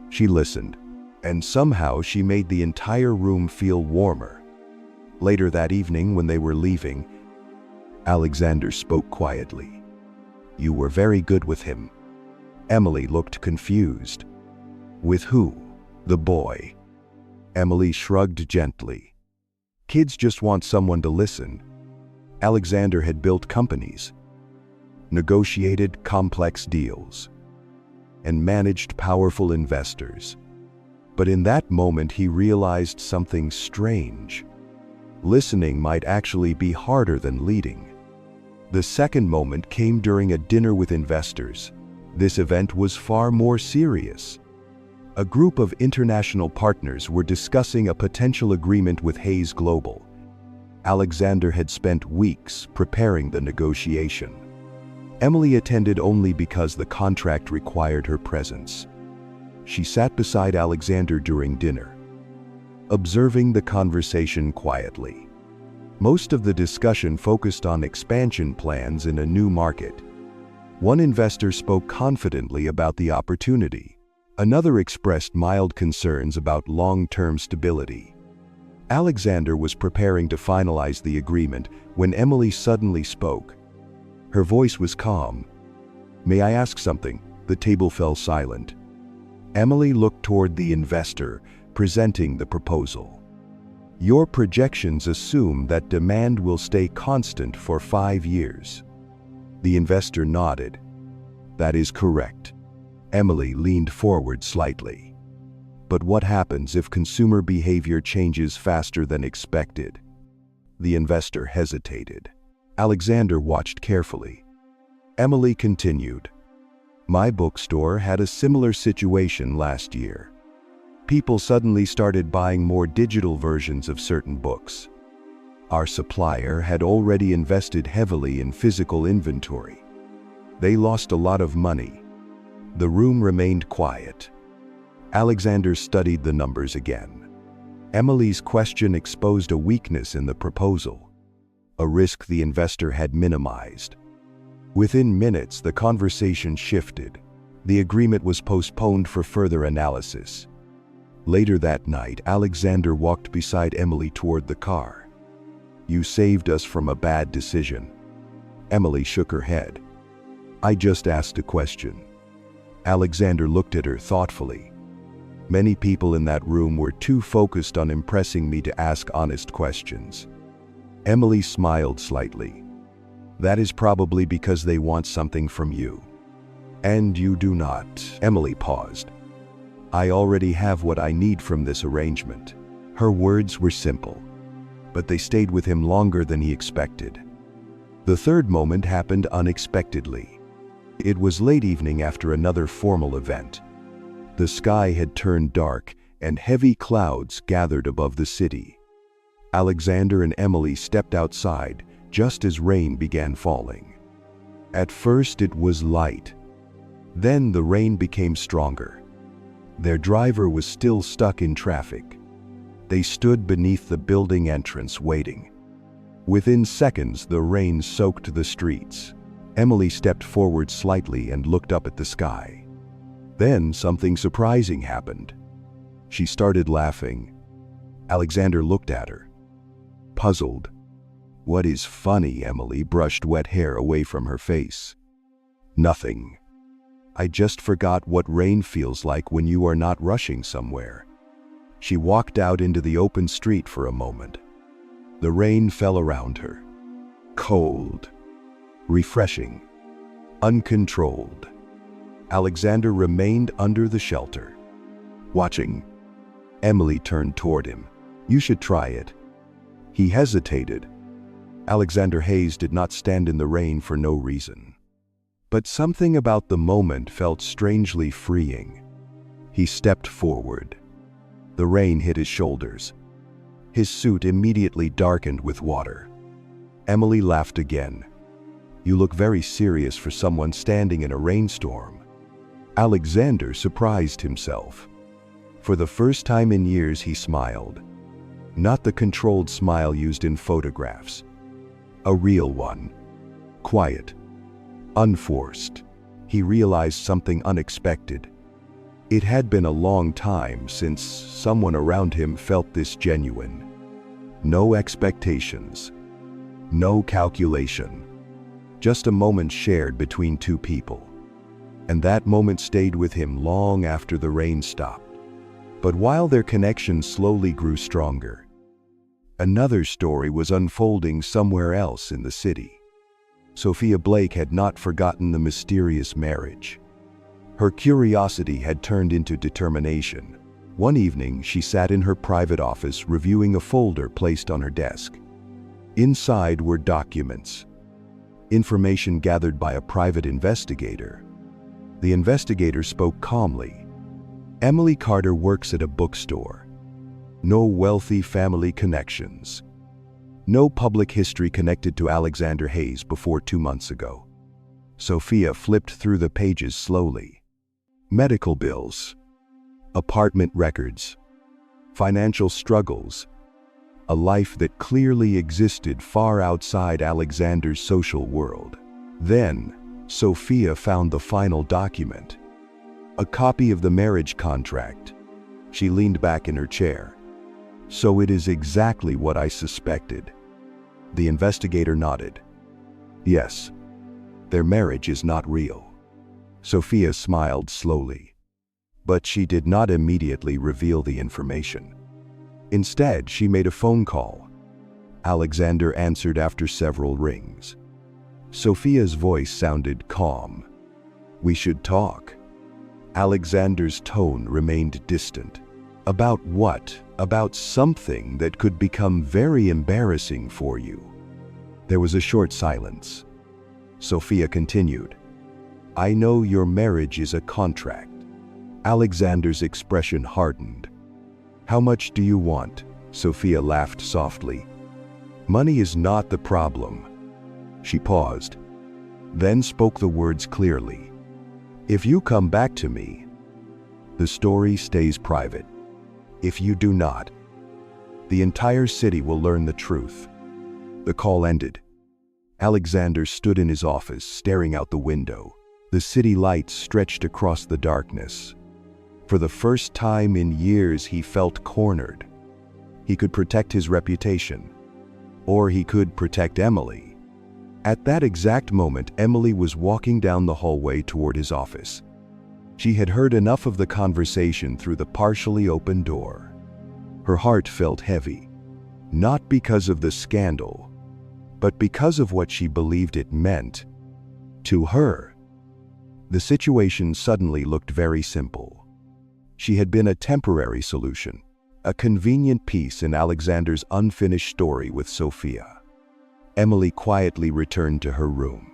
She listened, and somehow she made the entire room feel warmer. Later that evening, when they were leaving, Alexander spoke quietly. You were very good with him. Emily looked confused. With who? The boy. Emily shrugged gently. Kids just want someone to listen. Alexander had built companies, negotiated complex deals, and managed powerful investors. But in that moment he realized something strange. Listening might actually be harder than leading. The second moment came during a dinner with investors. This event was far more serious. A group of international partners were discussing a potential agreement with Hayes Global. Alexander had spent weeks preparing the negotiation. Emily attended only because the contract required her presence. She sat beside Alexander during dinner, observing the conversation quietly. Most of the discussion focused on expansion plans in a new market. One investor spoke confidently about the opportunity. Another expressed mild concerns about long-term stability. Alexander was preparing to finalize the agreement when Emily suddenly spoke. Her voice was calm. May I ask something? The table fell silent. Emily looked toward the investor, presenting the proposal. Your projections assume that demand will stay constant for 5 years. The investor nodded. That is correct. Emily leaned forward slightly. But what happens if consumer behavior changes faster than expected? The investor hesitated. Alexander watched carefully. Emily continued. My bookstore had a similar situation last year. People suddenly started buying more digital versions of certain books. Our supplier had already invested heavily in physical inventory. They lost a lot of money. The room remained quiet. Alexander studied the numbers again. Emily's question exposed a weakness in the proposal, a risk the investor had minimized. Within minutes, the conversation shifted. The agreement was postponed for further analysis. Later that night, Alexander walked beside Emily toward the car. You saved us from a bad decision. Emily shook her head. I just asked a question. Alexander looked at her thoughtfully. Many people in that room were too focused on impressing me to ask honest questions. Emily smiled slightly. That is probably because they want something from you. And you do not. Emily paused. I already have what I need from this arrangement. Her words were simple, but they stayed with him longer than he expected. The third moment happened unexpectedly. It was late evening after another formal event. The sky had turned dark and heavy clouds gathered above the city. Alexander and Emily stepped outside just as rain began falling. At first it was light. Then the rain became stronger. Their driver was still stuck in traffic. They stood beneath the building entrance waiting. Within seconds, the rain soaked the streets. Emily stepped forward slightly and looked up at the sky. Then something surprising happened. She started laughing. Alexander looked at her, puzzled. What is funny? Emily brushed wet hair away from her face. Nothing. I just forgot what rain feels like when you are not rushing somewhere. She walked out into the open street for a moment. The rain fell around her. Cold, refreshing, uncontrolled. Alexander remained under the shelter, watching. Emily turned toward him. You should try it. He hesitated. Alexander Hayes did not stand in the rain for no reason. But something about the moment felt strangely freeing. He stepped forward. The rain hit his shoulders. His suit immediately darkened with water. Emily laughed again. "You look very serious for someone standing in a rainstorm." Alexander surprised himself. For the first time in years he smiled. Not the controlled smile used in photographs. A real one. Quiet. Unforced. He realized something unexpected. It had been a long time since someone around him felt this genuine. No expectations. No calculation. Just a moment shared between two people. And that moment stayed with him long after the rain stopped. But while their connection slowly grew stronger, another story was unfolding somewhere else in the city. Sophia Blake had not forgotten the mysterious marriage. Her curiosity had turned into determination. One evening, she sat in her private office reviewing a folder placed on her desk. Inside were documents, information gathered by a private investigator. The investigator spoke calmly. "Emily Carter works at a bookstore. No wealthy family connections. No public history connected to Alexander Hayes before 2 months ago." Sophia flipped through the pages slowly. Medical bills, apartment records, financial struggles, a life that clearly existed far outside Alexander's social world. Then, Sophia found the final document. A copy of the marriage contract. She leaned back in her chair. "So it is exactly what I suspected." The investigator nodded. "Yes, their marriage is not real." Sophia smiled slowly. But she did not immediately reveal the information. Instead, she made a phone call. Alexander answered after several rings. Sophia's voice sounded calm. "We should talk." Alexander's tone remained distant. "About what? About something that could become very embarrassing for you." There was a short silence. Sophia continued. "I know your marriage is a contract." Alexander's expression hardened. "How much do you want?" Sophia laughed softly. "Money is not the problem." She paused, then spoke the words clearly. "If you come back to me, the story stays private. If you do not, the entire city will learn the truth." The call ended. Alexander stood in his office, staring out the window. The city lights stretched across the darkness. For the first time in years, he felt cornered. He could protect his reputation, or he could protect Emily. At that exact moment, Emily was walking down the hallway toward his office. She had heard enough of the conversation through the partially open door. Her heart felt heavy, not because of the scandal, but because of what she believed it meant to her. The situation suddenly looked very simple. She had been a temporary solution, a convenient piece in Alexander's unfinished story with Sophia. Emily quietly returned to her room.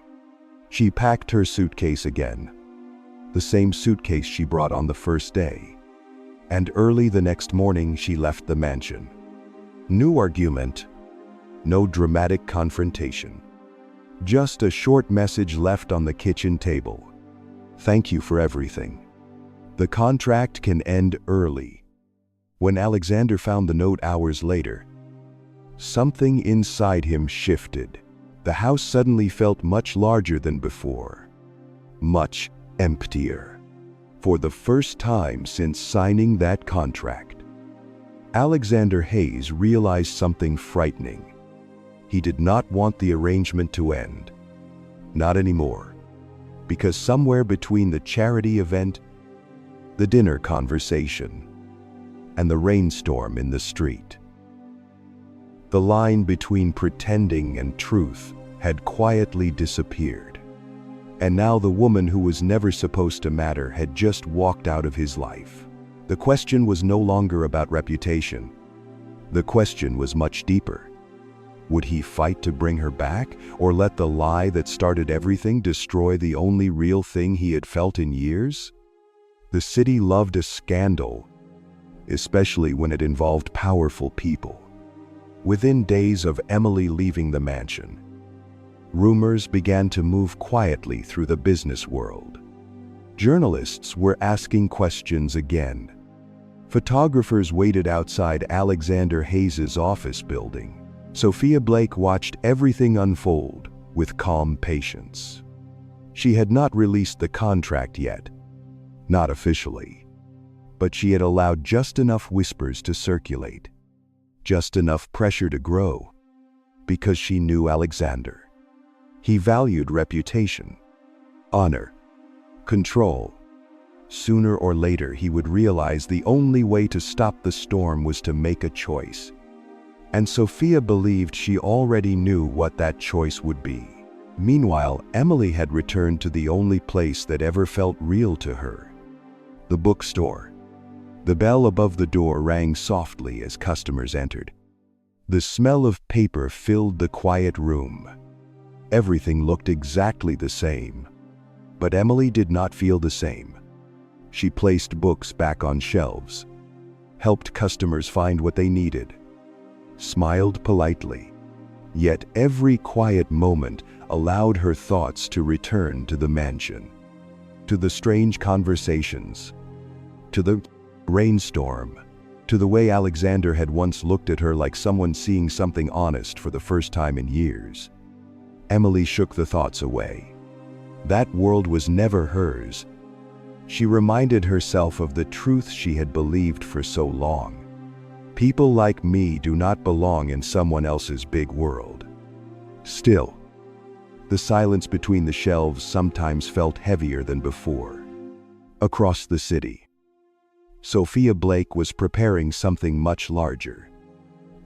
She packed her suitcase again, the same suitcase she brought on the first day. And early the next morning, she left the mansion. No argument, no dramatic confrontation. Just a short message left on the kitchen table. "Thank you for everything. The contract can end early." When Alexander found the note hours later, something inside him shifted. The house suddenly felt much larger than before, much emptier. For the first time since signing that contract, Alexander Hayes realized something frightening. He did not want the arrangement to end. Not anymore. Because somewhere between the charity event, the dinner conversation, and the rainstorm in the street, the line between pretending and truth had quietly disappeared. And now the woman who was never supposed to matter had just walked out of his life. The question was no longer about reputation. The question was much deeper. Would he fight to bring her back, or let the lie that started everything destroy the only real thing he had felt in years? The city loved a scandal, especially when it involved powerful people. Within days of Emily leaving the mansion, rumors began to move quietly through the business world. Journalists were asking questions again. Photographers waited outside Alexander Hayes's office building. Sophia Blake watched everything unfold with calm patience. She had not released the contract yet, not officially, but she had allowed just enough whispers to circulate, just enough pressure to grow, because she knew Alexander. He valued reputation, honor, control. Sooner or later, he would realize the only way to stop the storm was to make a choice. And Sophia believed she already knew what that choice would be. Meanwhile, Emily had returned to the only place that ever felt real to her: the bookstore. The bell above the door rang softly as customers entered. The smell of paper filled the quiet room. Everything looked exactly the same, but Emily did not feel the same. She placed books back on shelves, helped customers find what they needed, smiled politely. Yet every quiet moment allowed her thoughts to return to the mansion, to the strange conversations, to the rainstorm, to the way Alexander had once looked at her like someone seeing something honest for the first time in years. Emily shook the thoughts away. That world was never hers. She reminded herself of the truth she had believed for so long. People like me do not belong in someone else's big world. Still, the silence between the shelves sometimes felt heavier than before. Across the city, Sophia Blake was preparing something much larger.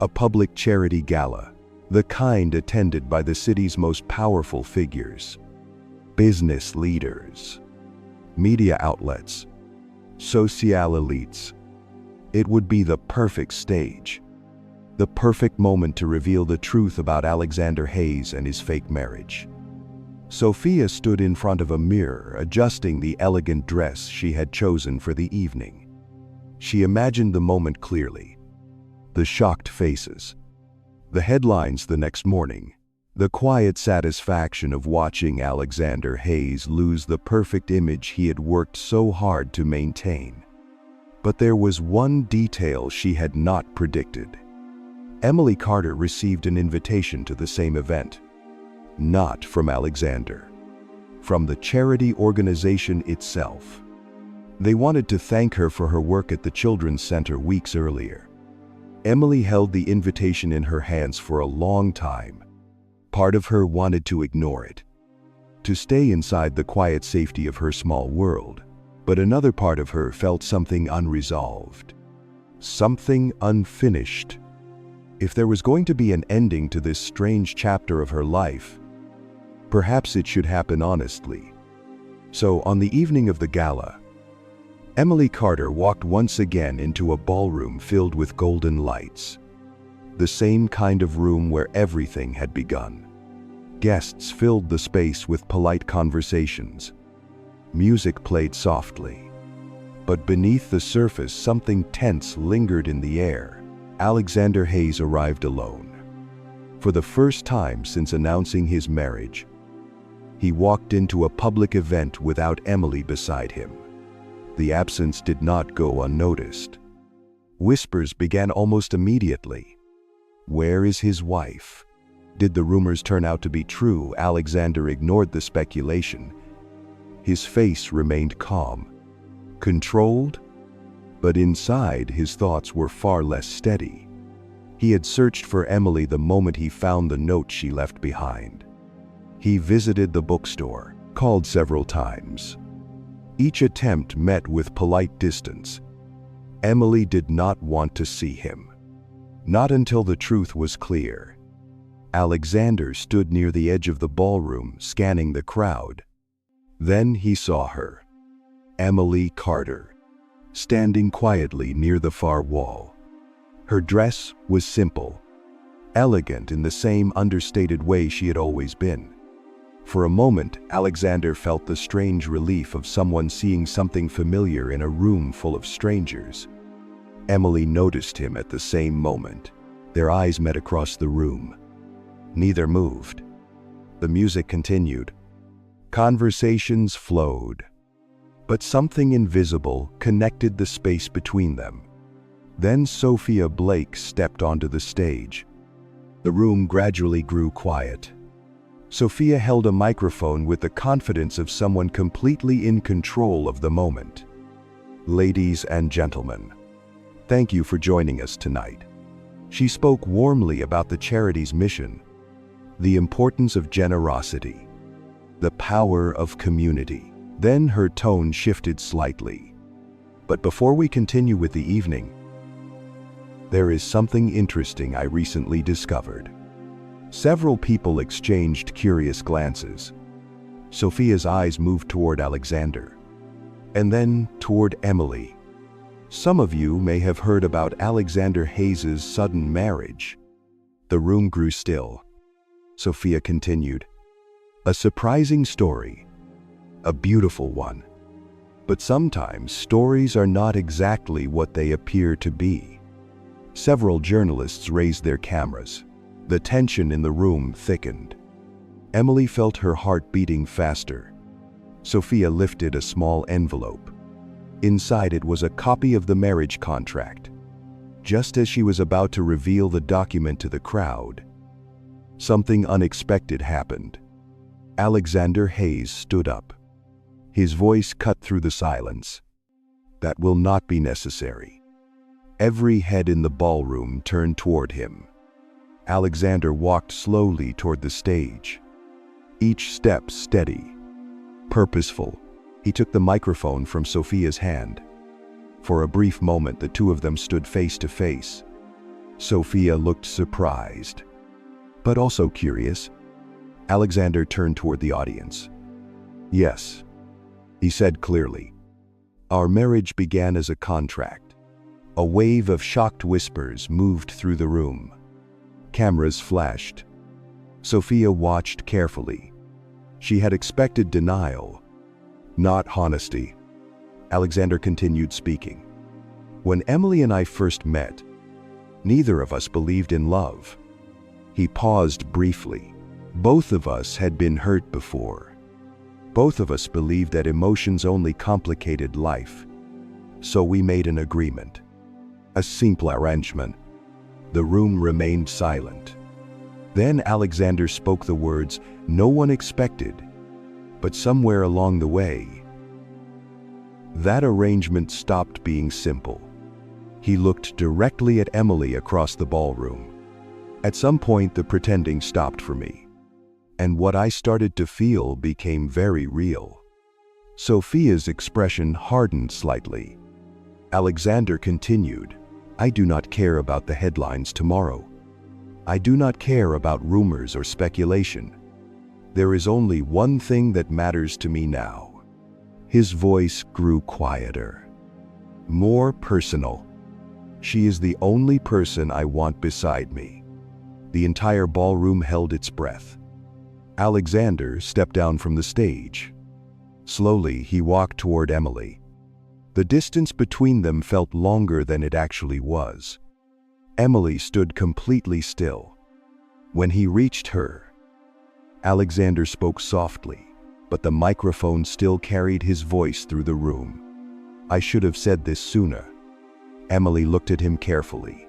A public charity gala, the kind attended by the city's most powerful figures. Business leaders, media outlets, social elites. It would be the perfect stage, the perfect moment to reveal the truth about Alexander Hayes and his fake marriage. Sophia stood in front of a mirror, adjusting the elegant dress she had chosen for the evening. She imagined the moment clearly: the shocked faces, the headlines the next morning, the quiet satisfaction of watching Alexander Hayes lose the perfect image he had worked so hard to maintain. But there was one detail she had not predicted. Emily Carter received an invitation to the same event. Not from Alexander, from the charity organization itself. They wanted to thank her for her work at the Children's Center weeks earlier. Emily held the invitation in her hands for a long time. Part of her wanted to ignore it, to stay inside the quiet safety of her small world. But another part of her felt something unresolved, something unfinished. If there was going to be an ending to this strange chapter of her life, perhaps it should happen honestly. So on the evening of the gala, Emily Carter walked once again into a ballroom filled with golden lights. The same kind of room where everything had begun. Guests filled the space with polite conversations. Music played softly. But beneath the surface, something tense lingered in the air. Alexander Hayes arrived alone. For the first time since announcing his marriage, he walked into a public event without Emily beside him. The absence did not go unnoticed. Whispers began almost immediately. Where is his wife? Did the rumors turn out to be true? Alexander ignored the speculation. His face remained calm, controlled, but inside his thoughts were far less steady. He had searched for Emily the moment he found the note she left behind. He visited the bookstore, called several times. Each attempt met with polite distance. Emily did not want to see him. Not until the truth was clear. Alexander stood near the edge of the ballroom, scanning the crowd. Then he saw her, Emily Carter, standing quietly near the far wall. Her dress was simple, elegant in the same understated way she had always been. For a moment, Alexander felt the strange relief of someone seeing something familiar in a room full of strangers. Emily noticed him at the same moment. Their eyes met across the room. Neither moved. The music continued. Conversations flowed. But something invisible connected the space between them. Then Sophia Blake stepped onto the stage. The room gradually grew quiet. Sophia held a microphone with the confidence of someone completely in control of the moment. Ladies and gentlemen, thank you for joining us tonight. She spoke warmly about the charity's mission, the importance of generosity, the power of community. Then her tone shifted slightly. But before we continue with the evening, there is something interesting I recently discovered. Several people exchanged curious glances. Sophia's eyes moved toward Alexander, and then toward Emily. Some of you may have heard about Alexander Hayes's sudden marriage. The room grew still. Sophia continued. A surprising story. A beautiful one. But sometimes stories are not exactly what they appear to be. Several journalists raised their cameras. The tension in the room thickened. Emily felt her heart beating faster. Sophia lifted a small envelope. Inside it was a copy of the marriage contract. Just as she was about to reveal the document to the crowd, something unexpected happened. Alexander Hayes stood up. His voice cut through the silence. That will not be necessary. Every head in the ballroom turned toward him. Alexander walked slowly toward the stage. Each step steady, purposeful. He took the microphone from Sophia's hand. For a brief moment, the two of them stood face to face. Sophia looked surprised, but also curious. Alexander turned toward the audience. Yes, he said clearly. Our marriage began as a contract. A wave of shocked whispers moved through the room. Cameras flashed. Sophia watched carefully. She had expected denial, not honesty. Alexander continued speaking. When Emily and I first met, neither of us believed in love. He paused briefly. Both of us had been hurt before. Both of us believed that emotions only complicated life. So we made an agreement. A simple arrangement. The room remained silent. Then Alexander spoke the words no one expected, but somewhere along the way, that arrangement stopped being simple. He looked directly at Emily across the ballroom. At some point, the pretending stopped for me, and what I started to feel became very real. Sophia's expression hardened slightly. Alexander continued, I do not care about the headlines tomorrow. I do not care about rumors or speculation. There is only one thing that matters to me now. His voice grew quieter, more personal. She is the only person I want beside me. The entire ballroom held its breath. Alexander stepped down from the stage. Slowly, he walked toward Emily. The distance between them felt longer than it actually was. Emily stood completely still. When he reached her, Alexander spoke softly, but the microphone still carried his voice through the room. I should have said this sooner. Emily looked at him carefully.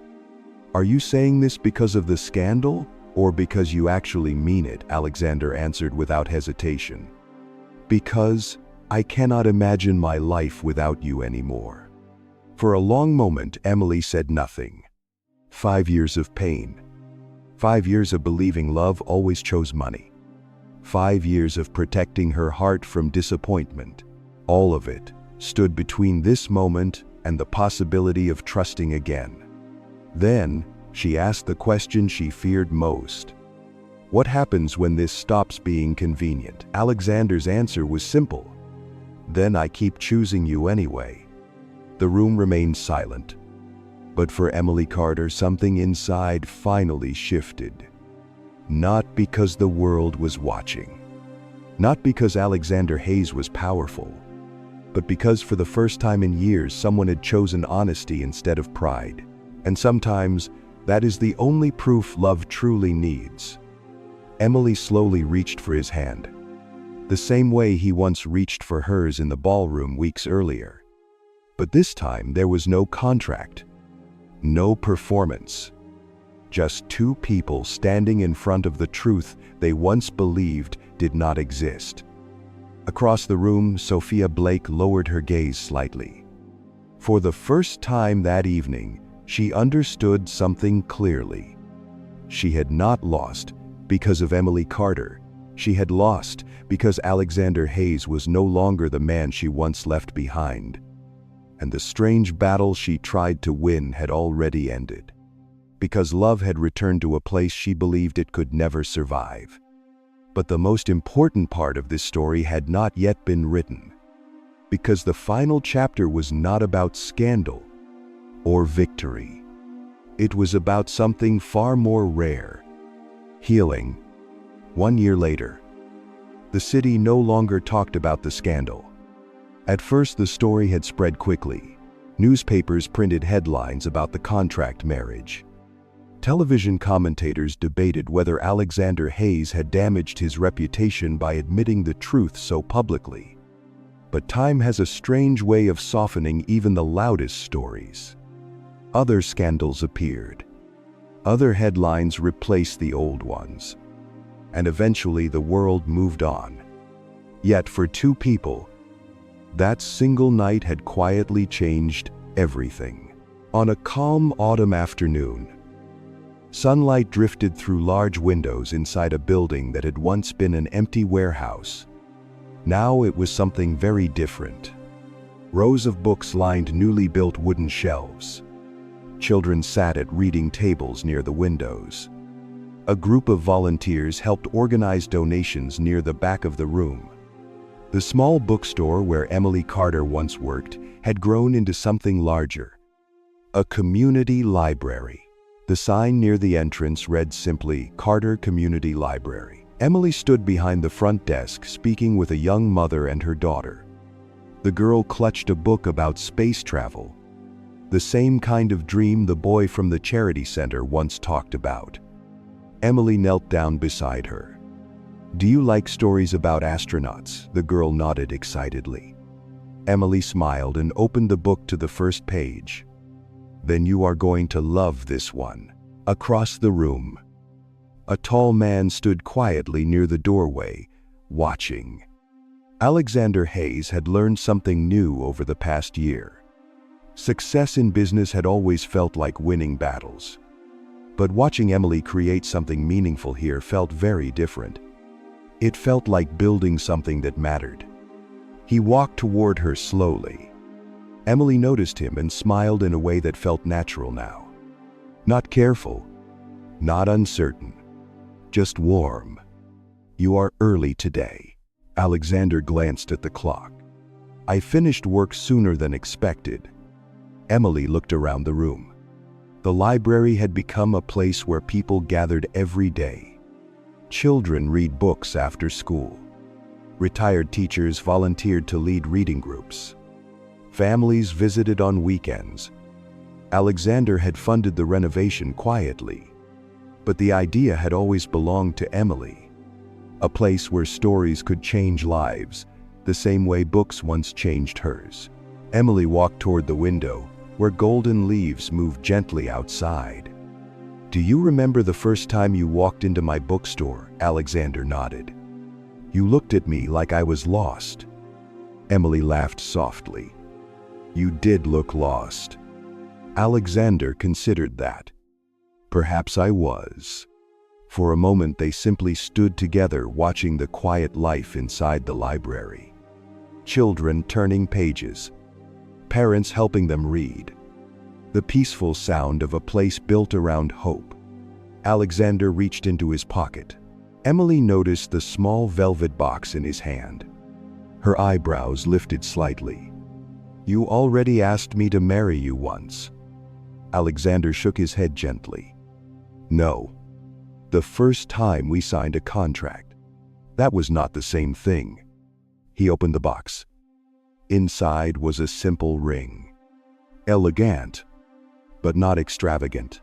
Are you saying this because of the scandal, or because you actually mean it? Alexander answered without hesitation. Because I cannot imagine my life without you anymore. For a long moment, Emily said nothing. 5 years of pain. 5 years of believing love always chose money. 5 years of protecting her heart from disappointment. All of it stood between this moment and the possibility of trusting again. Then, she asked the question she feared most. What happens when this stops being convenient? Alexander's answer was simple. Then I keep choosing you anyway. The room remained silent. But for Emily Carter, something inside finally shifted. Not because the world was watching. Not because Alexander Hayes was powerful. but because for the first time in years someone had chosen honesty instead of pride. And sometimes, that is the only proof love truly needs. Emily slowly reached for his hand, the same way he once reached for hers in the ballroom weeks earlier. But this time there was no contract, no performance. Just two people standing in front of the truth they once believed did not exist. Across the room, Sophia Blake lowered her gaze slightly. For the first time that evening, she understood something clearly. She had not lost because of Emily Carter. She had lost because Alexander Hayes was no longer the man she once left behind. And the strange battle she tried to win had already ended. Because love had returned to a place she believed it could never survive. But the most important part of this story had not yet been written. Because the final chapter was not about scandal or victory. It was about something far more rare: healing. 1 year later, the city no longer talked about the scandal. At first, the story had spread quickly. Newspapers printed headlines about the contract marriage. Television commentators debated whether Alexander Hayes had damaged his reputation by admitting the truth so publicly. But time has a strange way of softening even the loudest stories. Other scandals appeared. Other headlines replaced the old ones. And eventually the world moved on. Yet for two people, that single night had quietly changed everything. On a calm autumn afternoon, sunlight drifted through large windows inside a building that had once been an empty warehouse. Now it was something very different. Rows of books lined newly built wooden shelves. Children sat at reading tables near the windows. A group of volunteers helped organize donations near the back of the room. The small bookstore where Emily Carter once worked had grown into something larger: a community library. The sign near the entrance read simply, "Carter Community Library." Emily stood behind the front desk, speaking with a young mother and her daughter. The girl clutched a book about space travel, the same kind of dream the boy from the charity center once talked about. Emily knelt down beside her. "Do you like stories about astronauts?" The girl nodded excitedly. Emily smiled and opened the book to the first page. "Then you are going to love this one." Across the room, a tall man stood quietly near the doorway, watching. Alexander Hayes had learned something new over the past year. Success in business had always felt like winning battles. But watching Emily create something meaningful here felt very different. It felt like building something that mattered. He walked toward her slowly. Emily noticed him and smiled in a way that felt natural now. Not careful, not uncertain, just warm. "You are early today." Alexander glanced at the clock. "I finished work sooner than expected." Emily looked around the room. The library had become a place where people gathered every day. Children read books after school. Retired teachers volunteered to lead reading groups. Families visited on weekends. Alexander had funded the renovation quietly. But the idea had always belonged to Emily. A place where stories could change lives, the same way books once changed hers. Emily walked toward the window, where golden leaves moved gently outside. "Do you remember the first time you walked into my bookstore?" Alexander nodded. "You looked at me like I was lost." Emily laughed softly. "You did look lost." Alexander considered that. Perhaps I was. For a moment they simply stood together, watching the quiet life inside the library. Children turning pages. Parents helping them read. The peaceful sound of a place built around hope. Alexander reached into his pocket. Emily noticed the small velvet box in his hand. Her eyebrows lifted slightly. "You already asked me to marry you once." Alexander shook his head gently. "No. The first time we signed a contract. That was not the same thing." He opened the box. Inside was a simple ring. Elegant, but not extravagant.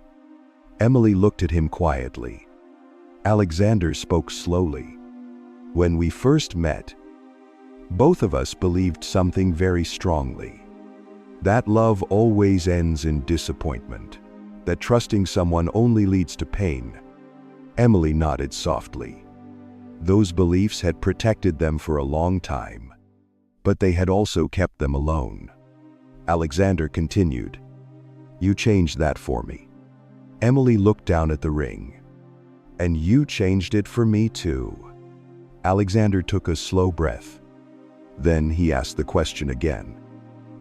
Emily looked at him quietly. Alexander spoke slowly. When we first met, both of us believed something very strongly. That love always ends in disappointment. That trusting someone only leads to pain. Emily nodded softly. Those beliefs had protected them for a long time, but they had also kept them alone. Alexander continued, "You changed that for me." Emily looked down at the ring. "And you changed it for me too." Alexander took a slow breath. Then he asked the question again.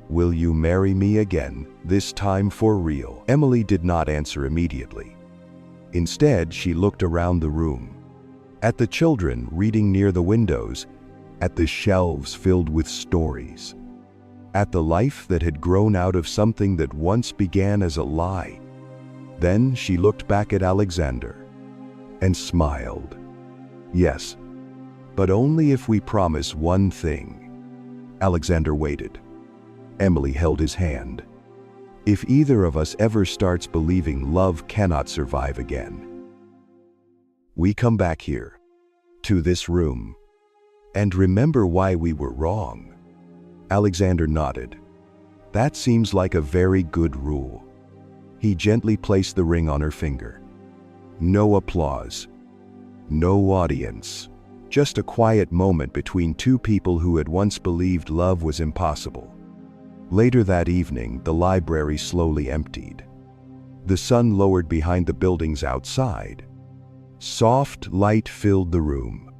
"Will you marry me again, this time for real?" Emily did not answer immediately. Instead, she looked around the room, at the children reading near the windows, at the shelves filled with stories, at the life that had grown out of something that once began as a lie. Then she looked back at Alexander and smiled. "Yes, but only if we promise one thing." Alexander waited. Emily held his hand. "If either of us ever starts believing love cannot survive again, we come back here, to this room, and remember why we were wrong." Alexander nodded. "That seems like a very good rule." He gently placed the ring on her finger. No applause, no audience, just a quiet moment between two people who had once believed love was impossible. Later that evening, the library slowly emptied. The sun lowered behind the buildings outside. Soft light filled the room.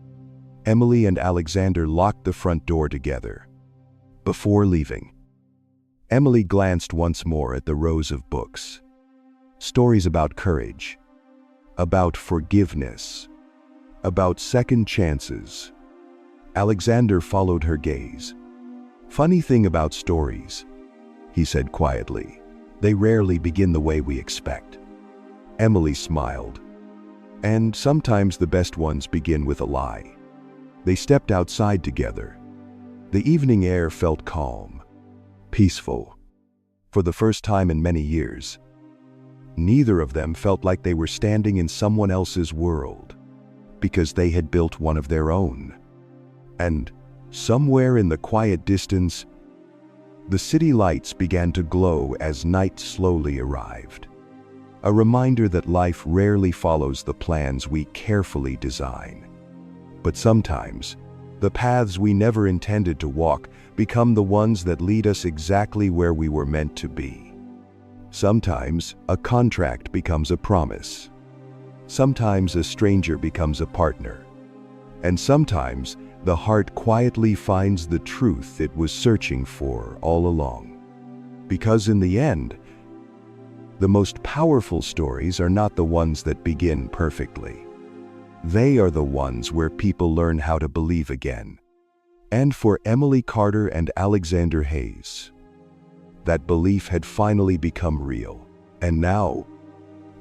Emily and Alexander locked the front door together. Before leaving, Emily glanced once more at the rows of books. Stories about courage, about forgiveness, about second chances. Alexander followed her gaze. "Funny thing about stories," he said quietly, "they rarely begin the way we expect." Emily smiled. "And sometimes the best ones begin with a lie." They stepped outside together. The evening air felt calm, peaceful. For the first time in many years, neither of them felt like they were standing in someone else's world, because they had built one of their own. And somewhere in the quiet distance, the city lights began to glow as night slowly arrived. A reminder that life rarely follows the plans we carefully design. But sometimes, the paths we never intended to walk become the ones that lead us exactly where we were meant to be. Sometimes, a contract becomes a promise. Sometimes a stranger becomes a partner. And sometimes, the heart quietly finds the truth it was searching for all along. Because in the end, the most powerful stories are not the ones that begin perfectly. They are the ones where people learn how to believe again. And for Emily Carter and Alexander Hayes, that belief had finally become real. And now,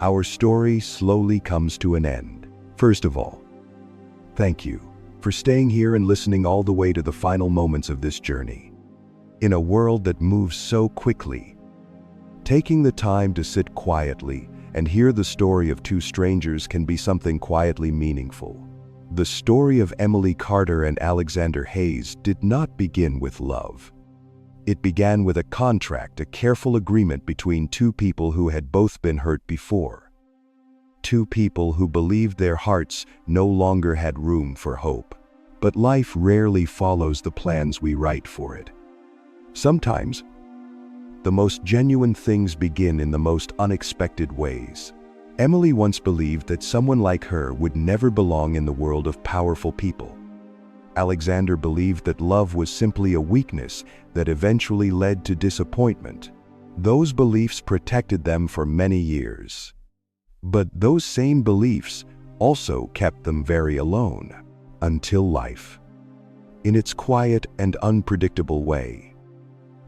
our story slowly comes to an end. First of all, thank you for staying here and listening all the way to the final moments of this journey. In a world that moves so quickly, taking the time to sit quietly and hear the story of two strangers can be something quietly meaningful. The story of Emily Carter and Alexander Hayes did not begin with love. It began with a contract, a careful agreement between two people who had both been hurt before. Two people who believed their hearts no longer had room for hope. But life rarely follows the plans we write for it. Sometimes, the most genuine things begin in the most unexpected ways. Emily once believed that someone like her would never belong in the world of powerful people. Alexander believed that love was simply a weakness that eventually led to disappointment. Those beliefs protected them for many years. But those same beliefs also kept them very alone, until life, in its quiet and unpredictable way,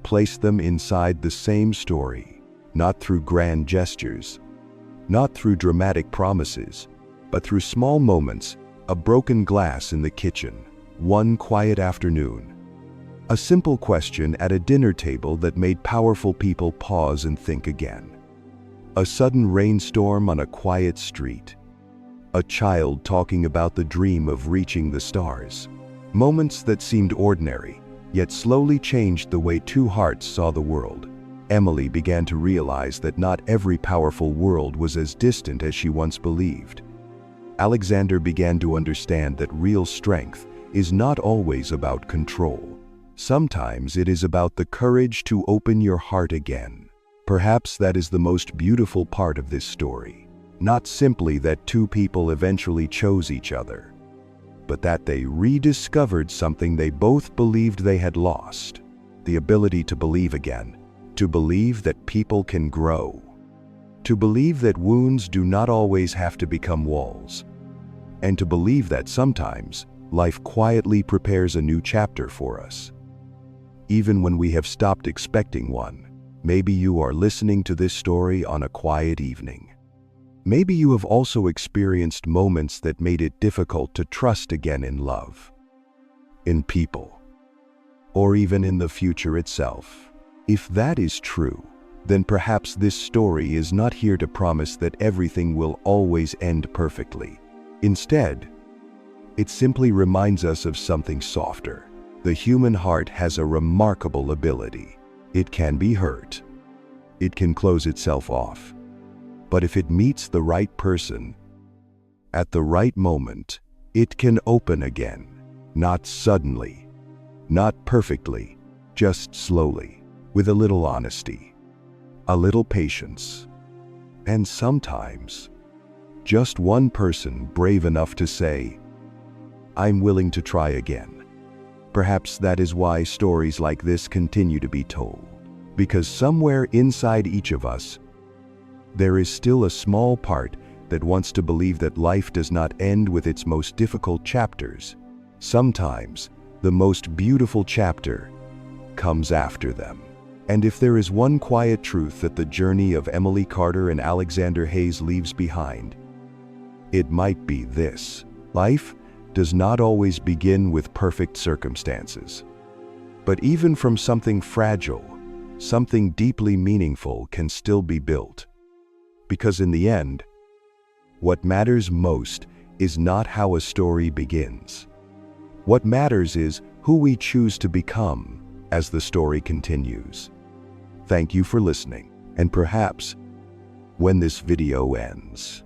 placed them inside the same story, not through grand gestures, not through dramatic promises, but through small moments, a broken glass in the kitchen, one quiet afternoon, A simple question at a dinner table that made powerful people pause and think again. A sudden rainstorm on a quiet street. A child talking about the dream of reaching the stars. Moments that seemed ordinary, yet slowly changed the way two hearts saw the world. Emily began to realize that not every powerful world was as distant as she once believed. Alexander began to understand that real strength is not always about control. Sometimes it is about the courage to open your heart again. Perhaps that is the most beautiful part of this story. Not simply that two people eventually chose each other, but that they rediscovered something they both believed they had lost. The ability to believe again. To believe that people can grow. To believe that wounds do not always have to become walls. And to believe that sometimes life quietly prepares a new chapter for us, even when we have stopped expecting one. Maybe you are listening to this story on a quiet evening. Maybe you have also experienced moments that made it difficult to trust again in love, in people, or even in the future itself. If that is true, then perhaps this story is not here to promise that everything will always end perfectly. Instead, it simply reminds us of something softer. The human heart has a remarkable ability. It can be hurt. It can close itself off. But if it meets the right person, at the right moment, it can open again. Not suddenly, not perfectly, just slowly, with a little honesty, a little patience, and sometimes, just one person brave enough to say, "I'm willing to try again." Perhaps that is why stories like this continue to be told. Because somewhere inside each of us, there is still a small part that wants to believe that life does not end with its most difficult chapters. Sometimes, the most beautiful chapter comes after them. And if there is one quiet truth that the journey of Emily Carter and Alexander Hayes leaves behind, it might be this: life does not always begin with perfect circumstances. But even from something fragile, something deeply meaningful can still be built. Because in the end, what matters most is not how a story begins. What matters is who we choose to become as the story continues. Thank you for listening, and perhaps, when this video ends,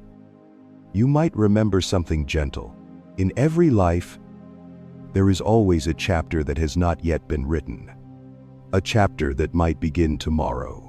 you might remember something gentle. In every life, there is always a chapter that has not yet been written. A chapter that might begin tomorrow.